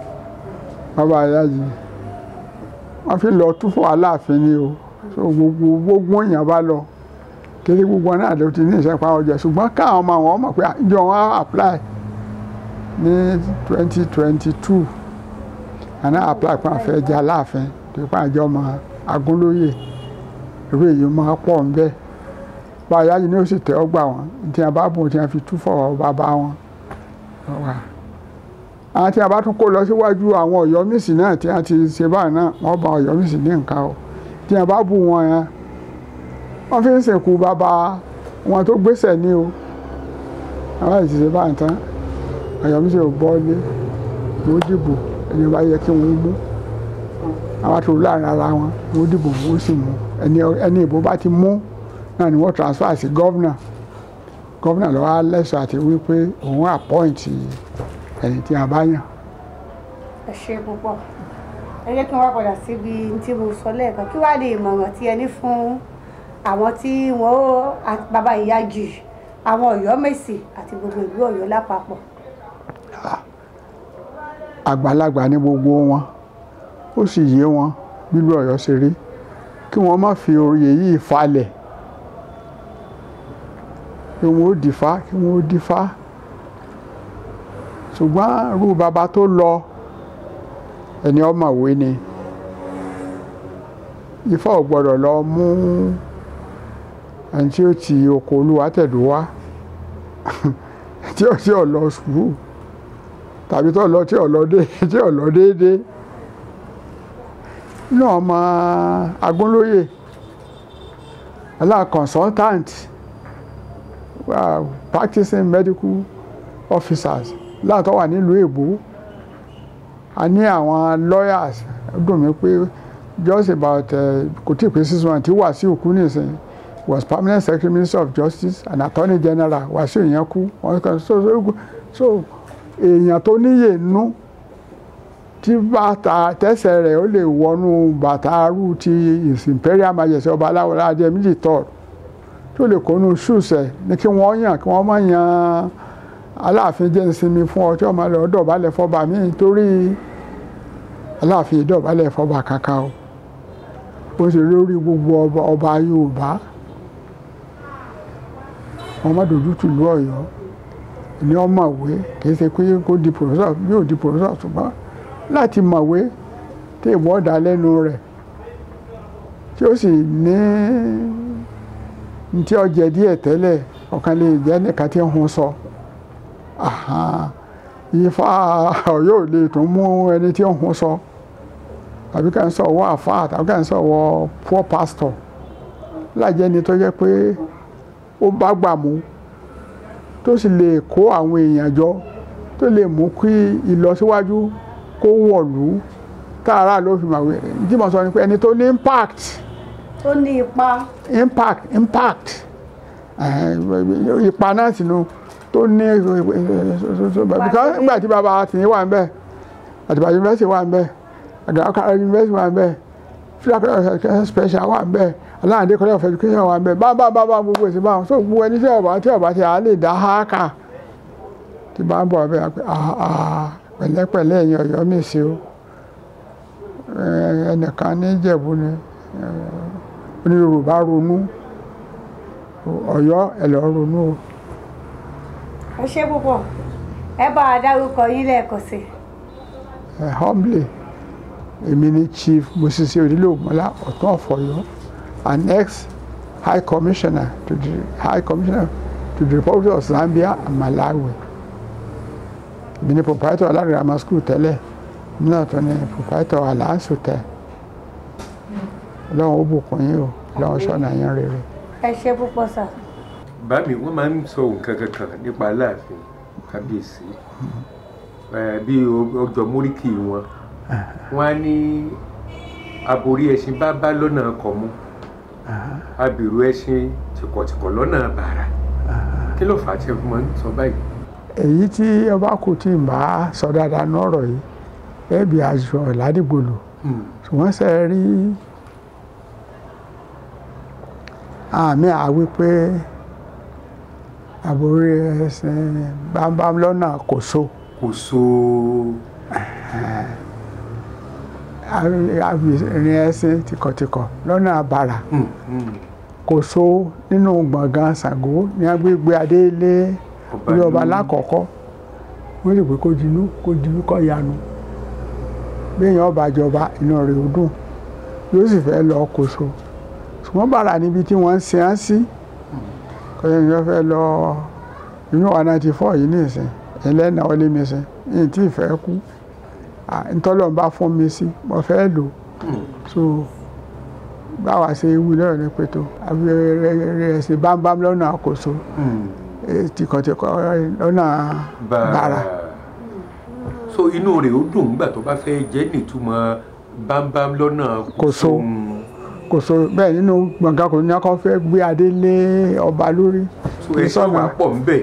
Speaker 1: bàbá Ayájì wọ́n fi lọ túfọ̀ Aláàfin ni o so gbogbo èèyàn bá lọ kéde gbogbo náà ló ti ní ìṣẹ́pá ọjà ṣùgbọ́n káwọn ọmọ àwọn mọ̀ pé ìjọ wọn apply ní 2022 àná apply pé àwọn fẹ́ jẹ Aláàfin tó pa àjọ ọmọ Agúnlóyè ìwé èyí máa pọ̀ ń bẹ́ẹ̀ bá Ayájì ní ó sì tẹ́ ọgbà wọn tí wọ́n bá bùn tí wọ́n fi túfọ̀ bàbá wọn àwọn tí wọ́n bá tún kó lọ síwájú àwọn Ọ̀yọ́mèsì náà tí wọ́n ti ṣe báyìí náà wọ́n bá Ọ̀yọ́mèsì ní nǹkan o tí wọ́n bá bù wọn yẹn wọ́n fi ń sìnkú bàbá wọn tó gbéṣẹ̀ ní o àwọn ìṣẹ̀ṣẹ̀ báyìí tán Ọ̀yọ́mèsì ò gbọ́ lé ló dìbò ẹni bá yẹ kí wọ́n mú àwọn àti òun láàrin ara wọn wọ́n dìbò wọ́n sì mú ẹni ìbò bá ti mú náà ni wọ́n transfer sí gọ́vnà ló wá lẹ́sọ̀ àti wípé òun appoint ẹni tí a bá yàn.
Speaker 3: ẹ ṣe púpọ̀ ẹ jẹ́ kí wọ́n padà síbi tí mo sọ lẹ́ẹ̀kan kí wàá lè ìmọ̀ràn tí ẹni fún àwọn tí wọ́n bàbá ìyá jù àwọn Ọ̀yọ́mèsì àti gbogbo ìlú Ọ̀yọ́ lápapọ̀.
Speaker 1: àgbàlagbà ní gbogbo wọn ó sì yé wọn bílú Ọ̀yọ́ ṣe rí kí wọ́n má fi oyè yìí falẹ̀ kí wọ́n ó dìfá ṣùgbọ́n irú bàbá tó lọ ẹni ọ̀mọ̀wé ni Ifá ò gbọ́dọ̀ lọ mú ẹni tí ó ti oko Olúwa tẹ̀dó wá tí ó lọ sùúrù tàbí tí ó lọ déédéé náà ọmọ Agúnlóyè consultant practicing medical officers láàtọ̀ wà nílùú èbó a ní àwọn lawyers dùn mí pé just about kò tí ì pé 6 months tí Wàsíù kú nísìnyí was permanent secretary minister of justice and attorney general Wàsíù yẹn kú so èèyàn tó níyè nú tí bàtà tẹ́sẹ̀ rẹ̀ ó lè wọnú bàtà arú ti his imperial majesty ọba aláwọ̀lá Adéyẹmí tọ́ tó lè kónú ṣùṣẹ̀ ní kí wọ́n má yan Àláàfin jẹ́ ìsinmi fún ọ tí ọmọ lọ dọ̀bálẹ̀ fọba míì torí Àláàfin dọ̀bálẹ̀ fọba kankan o ó sì lórí gbogbo ọba Yorùbá wọn má dojú tìlú Ọ̀yọ́ ní ọmọwé kì í ṣe pé kó di professor bí ò di professor ṣùgbọ́n láti mọ̀wé tí ìwọ́dà lẹ́nu rẹ̀ tí ó sì ní tí ó jẹ díẹ̀ tẹ́lẹ̀ ọ̀kan lè jẹ́ nìkan tí ń hun sọ Ifá Ọ̀yọ́ ò lè tún mú ẹni tí ń hun sọ tàbí ká ń sọ̀wọ́ àfáà tàbí ká ń sọ̀wọ́ poor pastor lájẹ́ ni tó jẹ́ pé ó bá gbà mú tó sì lè kó àwọn èèyàn jọ tó lè mú kí ìlọsíwájú kó wọ̀lú tààrà ló fi màwé tí mo sọ ni pé ẹni tó ní impact
Speaker 3: tó ní
Speaker 1: impact ipa náà sínú tó ní because nígbà tí bàbá tìyín wà ń bẹ̀ àtìbà yunifásitì wà ń bẹ̀ àdàkàrà yunifásitì wà ń bẹ̀ fúlàkàrà special wà ń bẹ̀ aláàdé college of education wà ń bẹ̀ bá gbogbo èsì báwọn so gbogbo ẹni tí ọba tí a lè dá háàkà tí bá ń bọ̀ bẹ́ẹ̀ pé pẹ̀lẹ́pẹ̀lẹ́ ẹ̀yin Ọ̀yọ́mèsì o ẹnìkan ní Ìjẹ̀bú ni ní Yorùbá ronú Ọ̀yọ́ ẹ lọ ronú o.
Speaker 3: ẹ ṣé púpọ̀ ẹ bá a dárúkọ yín lẹ́ẹ̀kan sí.
Speaker 1: Humbly èmi ni Chief Moses Ogunmola Otun of Ọ̀yọ́ an ex-High Commissioner to the Republic of Zambia and Malawi. Èmi ni proprietor Ládìgbòlú Grammar School tẹ́lẹ̀ náà tó ní proprietor Àláàfin tẹ́ Ọlọ́run ó bùkún yín o Ọlọ́run ṣọ́nà yín rere.
Speaker 3: ẹ ṣé púpọ̀ sà.
Speaker 4: Bámi wọ́n máa ń sọ nǹkan kankan nípa Àláàfin kábíyèsí bí ọjọ́ móríkì wọn wọ́n á ní aborí ẹṣin bá lọ́nà kọ̀ mú abìrú ẹṣin tìkọ̀tìkọ̀ lọ́nà bàrà kí ló fà á tí wọ́n ń sọ báyìí.
Speaker 1: èyí tí ọba kò tí ì bá sọ dáadáa nọ́rọ̀ yìí ẹ̀bí àjọ Ládìgbòlú ṣùgbọ́n ṣe rí àmì àwí pé àbórí ẹṣin bámbám lọ́nà kò so. Àrìn ẹṣin tìkọ̀tìkọ̀ lọ́nà bàrà kò so nínú gbọ̀ngàn Ṣàngó ní agbègbè Adélé orí ọba lákọ̀ọ́kọ́ wọ́n sì pé kó dinú kó yanu béèyàn ọba jọba inú rẹ̀ ó dùn yóò sì fẹ́ lọ kó so ṣùgbọ́n bàrà níbi tí wọ́n ń sin án sí kọ́yẹ́ ni wọ́n fẹ́ lọ inú wa 94 yìí nìsín ẹlẹ́nà ọlé mi sìn ní tí ìfẹ́ kú ntọ́lọ́n bá fún mi sí mo fẹ́ lò so báwa ṣe wí lọ́rọ̀ ní pẹ̀tọ́ abẹ́rẹ́ ẹ̀sìn bámbám lọ́nà tìkọ̀tìkọ̀ lọ́nà bàrà.
Speaker 4: so so inú rẹ̀ ó dùn nígbà tó bá fẹ́ jẹ́ nítumọ̀ bámbám lọ́nà
Speaker 1: kò so bẹ́ẹ̀ nínú gbọ̀ngàn kò ní akọ́ fẹ́ gbé adé lé ọba lórí.
Speaker 4: so ẹ̀sán wà pọ̀ ńbẹ̀.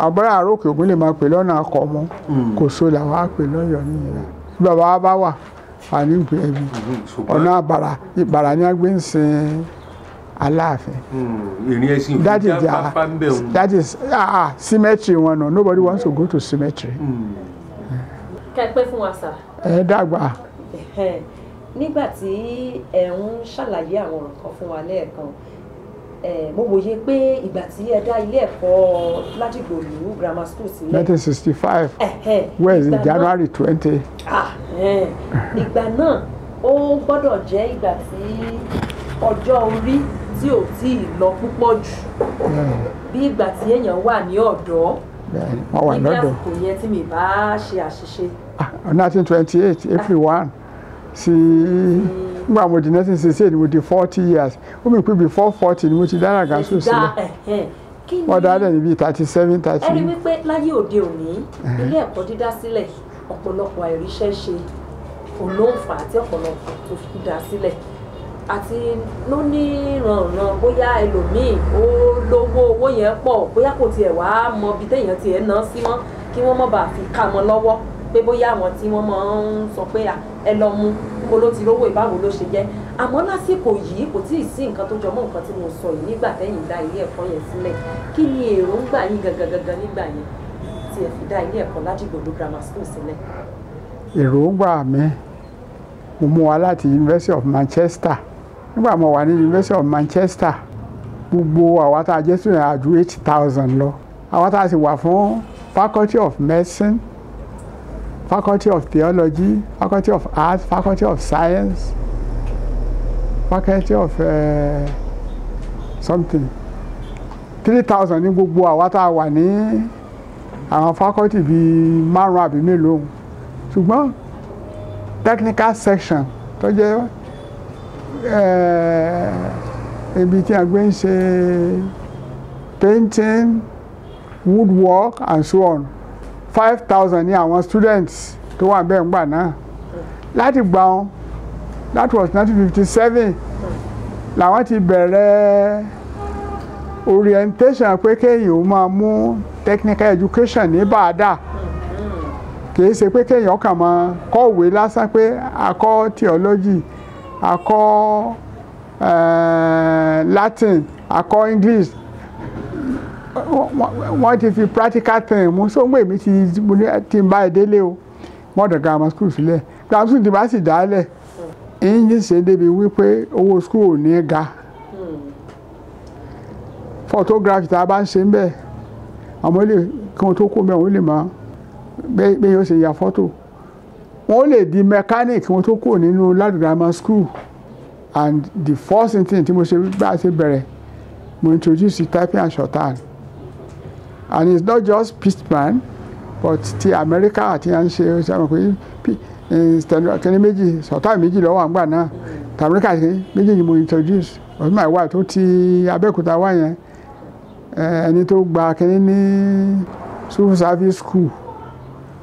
Speaker 1: àbúrò àrókè ògún lè máa pè lọ́nà akọ mọ́ kò so làwọn á pè lọ́yọ̀ọ́ nìyẹn bí bàbá wa bá wà àní ìgbé ẹbí ọ̀nà ìbàrà ni a gbé ń sin Àláàfin.
Speaker 4: ìrìn ẹ̀sìn ìfúnjá pápá ń bẹ̀ wọn.
Speaker 1: that is cemetery wọn no nobody wants to go to cemetery.
Speaker 5: kẹ́pẹ́ fún wa sà.
Speaker 1: ẹ dàgbà.
Speaker 5: nígbà tí ẹ ń ṣàlàyé àwọn ọ̀rọ̀ kan fún wa lẹ́ẹ̀kan mo wòye pé ìgbà tí ẹ dá ilé ẹ̀kọ́ Ládìgbòlú Grammar School sílẹ̀.
Speaker 1: 1965 where is it January 20.
Speaker 5: ìgbà náà ó gbọ́dọ̀ jẹ́ ìgbà tí ọjọ́ orí tí ò tí ì lọ púpọ̀ jù bí ìgbà tí èèyàn wà ní ọ̀dọ́ nígbà àsìkò yẹn tí mi bá ṣe àṣìṣe.
Speaker 1: 1928 April 1 sí nígbà mo di 1968 mo di 40 years ó mi pé before 40 ni mo ti dára gan sùn sílẹ̀ wọ́n dá dẹ̀ níbi 37 30.
Speaker 5: ẹ rí wípé láyé òde òní ilé ẹ̀kọ́ dídá sílẹ̀ ọ̀pọ̀lọpọ̀ àìríṣẹ́ ṣe olóǹfà àti ọ̀pọ̀lọpọ̀ tó fi dá sílẹ̀ àti ló ní rànràn bóyá ẹlòmíì ó lówó owó yẹn pọ̀ bóyá kò tiẹ̀ wá mọ ibi téèyàn tiẹ̀ ná sí mọ́ kí wọ́n má bàa fi ká wọn lọ́wọ́ pé bóyá àwọn tí wọ́n máa ń sọ pé ẹ lọ mú níbo ló ti rówó ìbáwo ló ṣe jẹ́ àmọ́ lásìkò yìí kò tí ì sí nǹkan tó jọmọ́ nǹkan tí mo sọ yìí nígbà tẹ́yìn dá ilé ẹ̀kọ́ yẹn sílẹ̀ kí ni èròǹgbà yín gangan nígbà yẹn tí ẹ fi dá ilé ẹ̀kọ́ Ládìgbòlú Grammar School sílẹ̀.
Speaker 1: èròǹgbà mi mo mú wa láti University of Manchester nígbà mo wà ní University of Manchester gbogbo àwa tá a jẹ́ student àjù 8,000 lọ àwa tá a sì wà fún Faculty of Medicine, Faculty of Theology, Faculty of Arts, Faculty of Science, Faculty of something 3,000 ní gbogbo àwa tá a wà ní àwọn faculty bíi márùn àbí mélòó ṣùgbọ́n technical section tó jẹ́ ibi tí a gbé ń ṣe painting, woodwork and so on 5,000 ní àwọn students tó wà bẹ́ẹ̀ ńgbà náà láti gbà wọn that was 1957 làwọn ti bẹ̀rẹ̀ orientation pé kéèyàn ó máa mú technical education ní bàdà kìí ṣe pé kéèyàn kàn máa kọ̀wé lásán pé a kọ́ theology a kọ́ Latin a kọ́ English wọ́n ti fi practical thing mú sóńgbè mi ti ń bá ẹ délé o mọ́dọ̀ grammar school sílẹ̀ grammar school ti bá sì dálẹ̀ ìyìn ṣe débi wípé owó school ò ní ga photography tá a bá ń ṣe ń bẹ̀ àwọn ilé kí wọ́n tó kó bẹ́ẹ̀ wọ́n lè máa bẹ́ẹ̀ yóò ṣe ya fọ́tò wọ́n lè di mechanic kí wọ́n tó kó nínú Ládìgbòlú Grammar School and the first thing tí mo ṣe gbà ṣe bẹ̀rẹ̀ mo introduce typing and shorthand and it's not just Pittsburgh but ti America àti à ń ṣe ṣàmọ̀ pé kẹ́ni méjì shorthand méjì lọ́wọ́ àgbà náà ti America méjì ni mo introduce ọdún máa wà tó ti Abẹ́òkúta wá yẹn ẹni tó gba kẹ́ni ní civil service school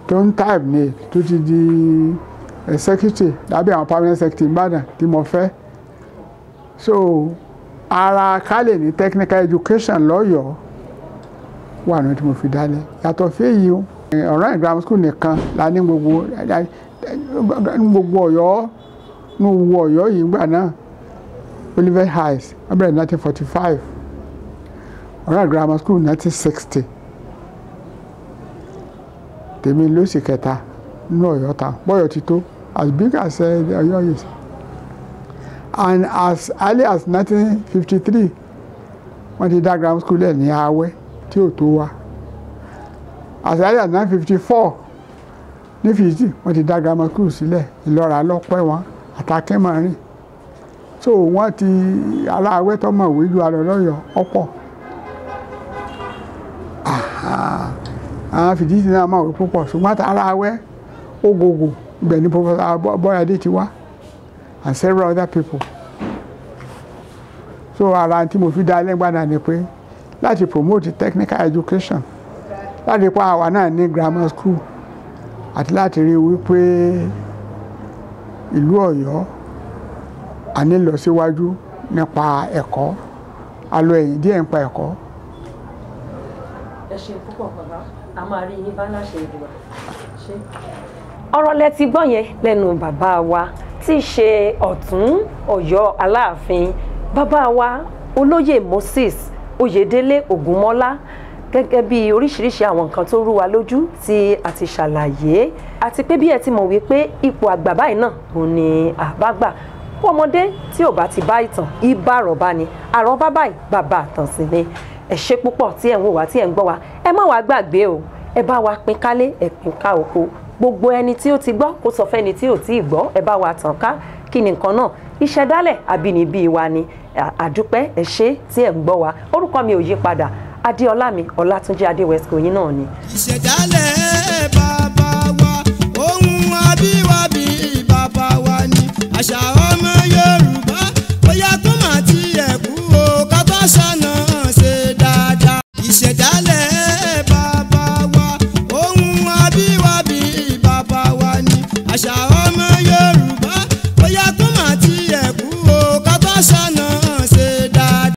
Speaker 1: tó ń type ní tó ti di secretary lábẹ́ àwọn permanent secretary Ìbàdàn tí mo fẹ́ so ara ká lè ní technical education lọ́yọ̀ọ́ wà ní tí mo fi dálẹ̀ yàtọ̀ fèyí o ọ̀rọ̀ grammar school nìkan la ní gbogbo Ọ̀yọ́ ní gbogbo Ọ̀yọ́ yìí gbà náà Olivet Heights wọ́n bẹ̀rẹ̀ 1945 ọ̀rọ̀ grammar school 1960 tèmi ló sì kẹta nínú Ọ̀yọ́ ta bọ́yọ̀ ti tó as big as Ọ̀yọ́ is and as early as 1953 wọ́n ti dá grammar school ẹ̀ ní Awẹ́ tí ò tó wa as early as 1954 ní Fìdí wọ́n ti dá grammar school sílẹ̀ Ìlọ́ra lọ́pẹ́ wọn àtàkẹ́mọ̀rin so wọ́n ti ará Awẹ́ tó mọ̀ wíjú alọ́ lọ́yọ̀ ọ̀pọ̀ àwọn Fìdí ti náà mọ̀ wí púpọ̀ ṣùgbọ́n ará Awẹ́ Ògògò ibẹ̀ ni Professor Bọ́yadé ti wá and several other people so ara tí mo fi dá lẹ́gbàdà ni pé láti promote technical education láti pa àwa náà ní grammar school àti láti rí wípé ìlú Ọ̀yọ́ a ní lọ síwájú nípa ẹ̀kọ́, a lọ ẹ̀yìn díẹ̀ nípa ẹ̀kọ́.
Speaker 5: ẹ ṣe púpọ̀ bàbá, a máa rí yín bá láṣẹ ìdìbò.
Speaker 6: ọ̀rọ̀ lẹ ti gbọ́ yẹn lẹ́nu bàbá wa tí í ṣe Ọ̀tún Ọ̀yọ́ Àláàfin, bàbá wa Olóyè Moses Oyèdélé Ogunmola, gẹ́gẹ́ bí oríṣiríṣi àwọn nǹkan tó rú wa lójú tí a ti ṣàlàyé, àti pé bí ẹ ti mọ̀ wípé ipò àgbà báyìí náà òun ni àbágbà. Fún ọmọdé tí ò bá ti bá ìtàn ibà àrọ̀bá ni, àrọ̀bá báyìí bàbá àtàn sí ni. Ẹ ṣé púpọ̀ tí ẹ̀ ń wò wá, tí ẹ̀ ń gbọ́ wa. Ẹ má wá gbàgbé o, ẹ bá wa pín kálé, ẹ pín ká oko. Gbogbo ẹni tí ó ti gbọ́ kó sọ fẹ́ni tí ò tí ì gbọ́, ẹ bá wa tàn ká. Kí ni nǹkan náà? Ìṣẹ̀dálẹ̀ àbínibí wa ni. Àdúpẹ́, ẹ ṣé tí ẹ̀ ń gbọ́ wa. Orúkọ mi ò yí padà, Adéọlámi Ọlátúnjí Adéwẹ̀sìkò yín náà ni.
Speaker 2: Ìṣẹ̀dálẹ̀ bàbá wa, ohun àbíwábí bàbá wa ni. Àṣà ọmọ Yorùbá bóyá tó máa ti ẹ̀kú o, ká tó ṣàna ṣe dáadáa. Ìṣẹ̀dálẹ̀ bàbá wa, ohun àbíwábí bàbá wa ni. Àṣà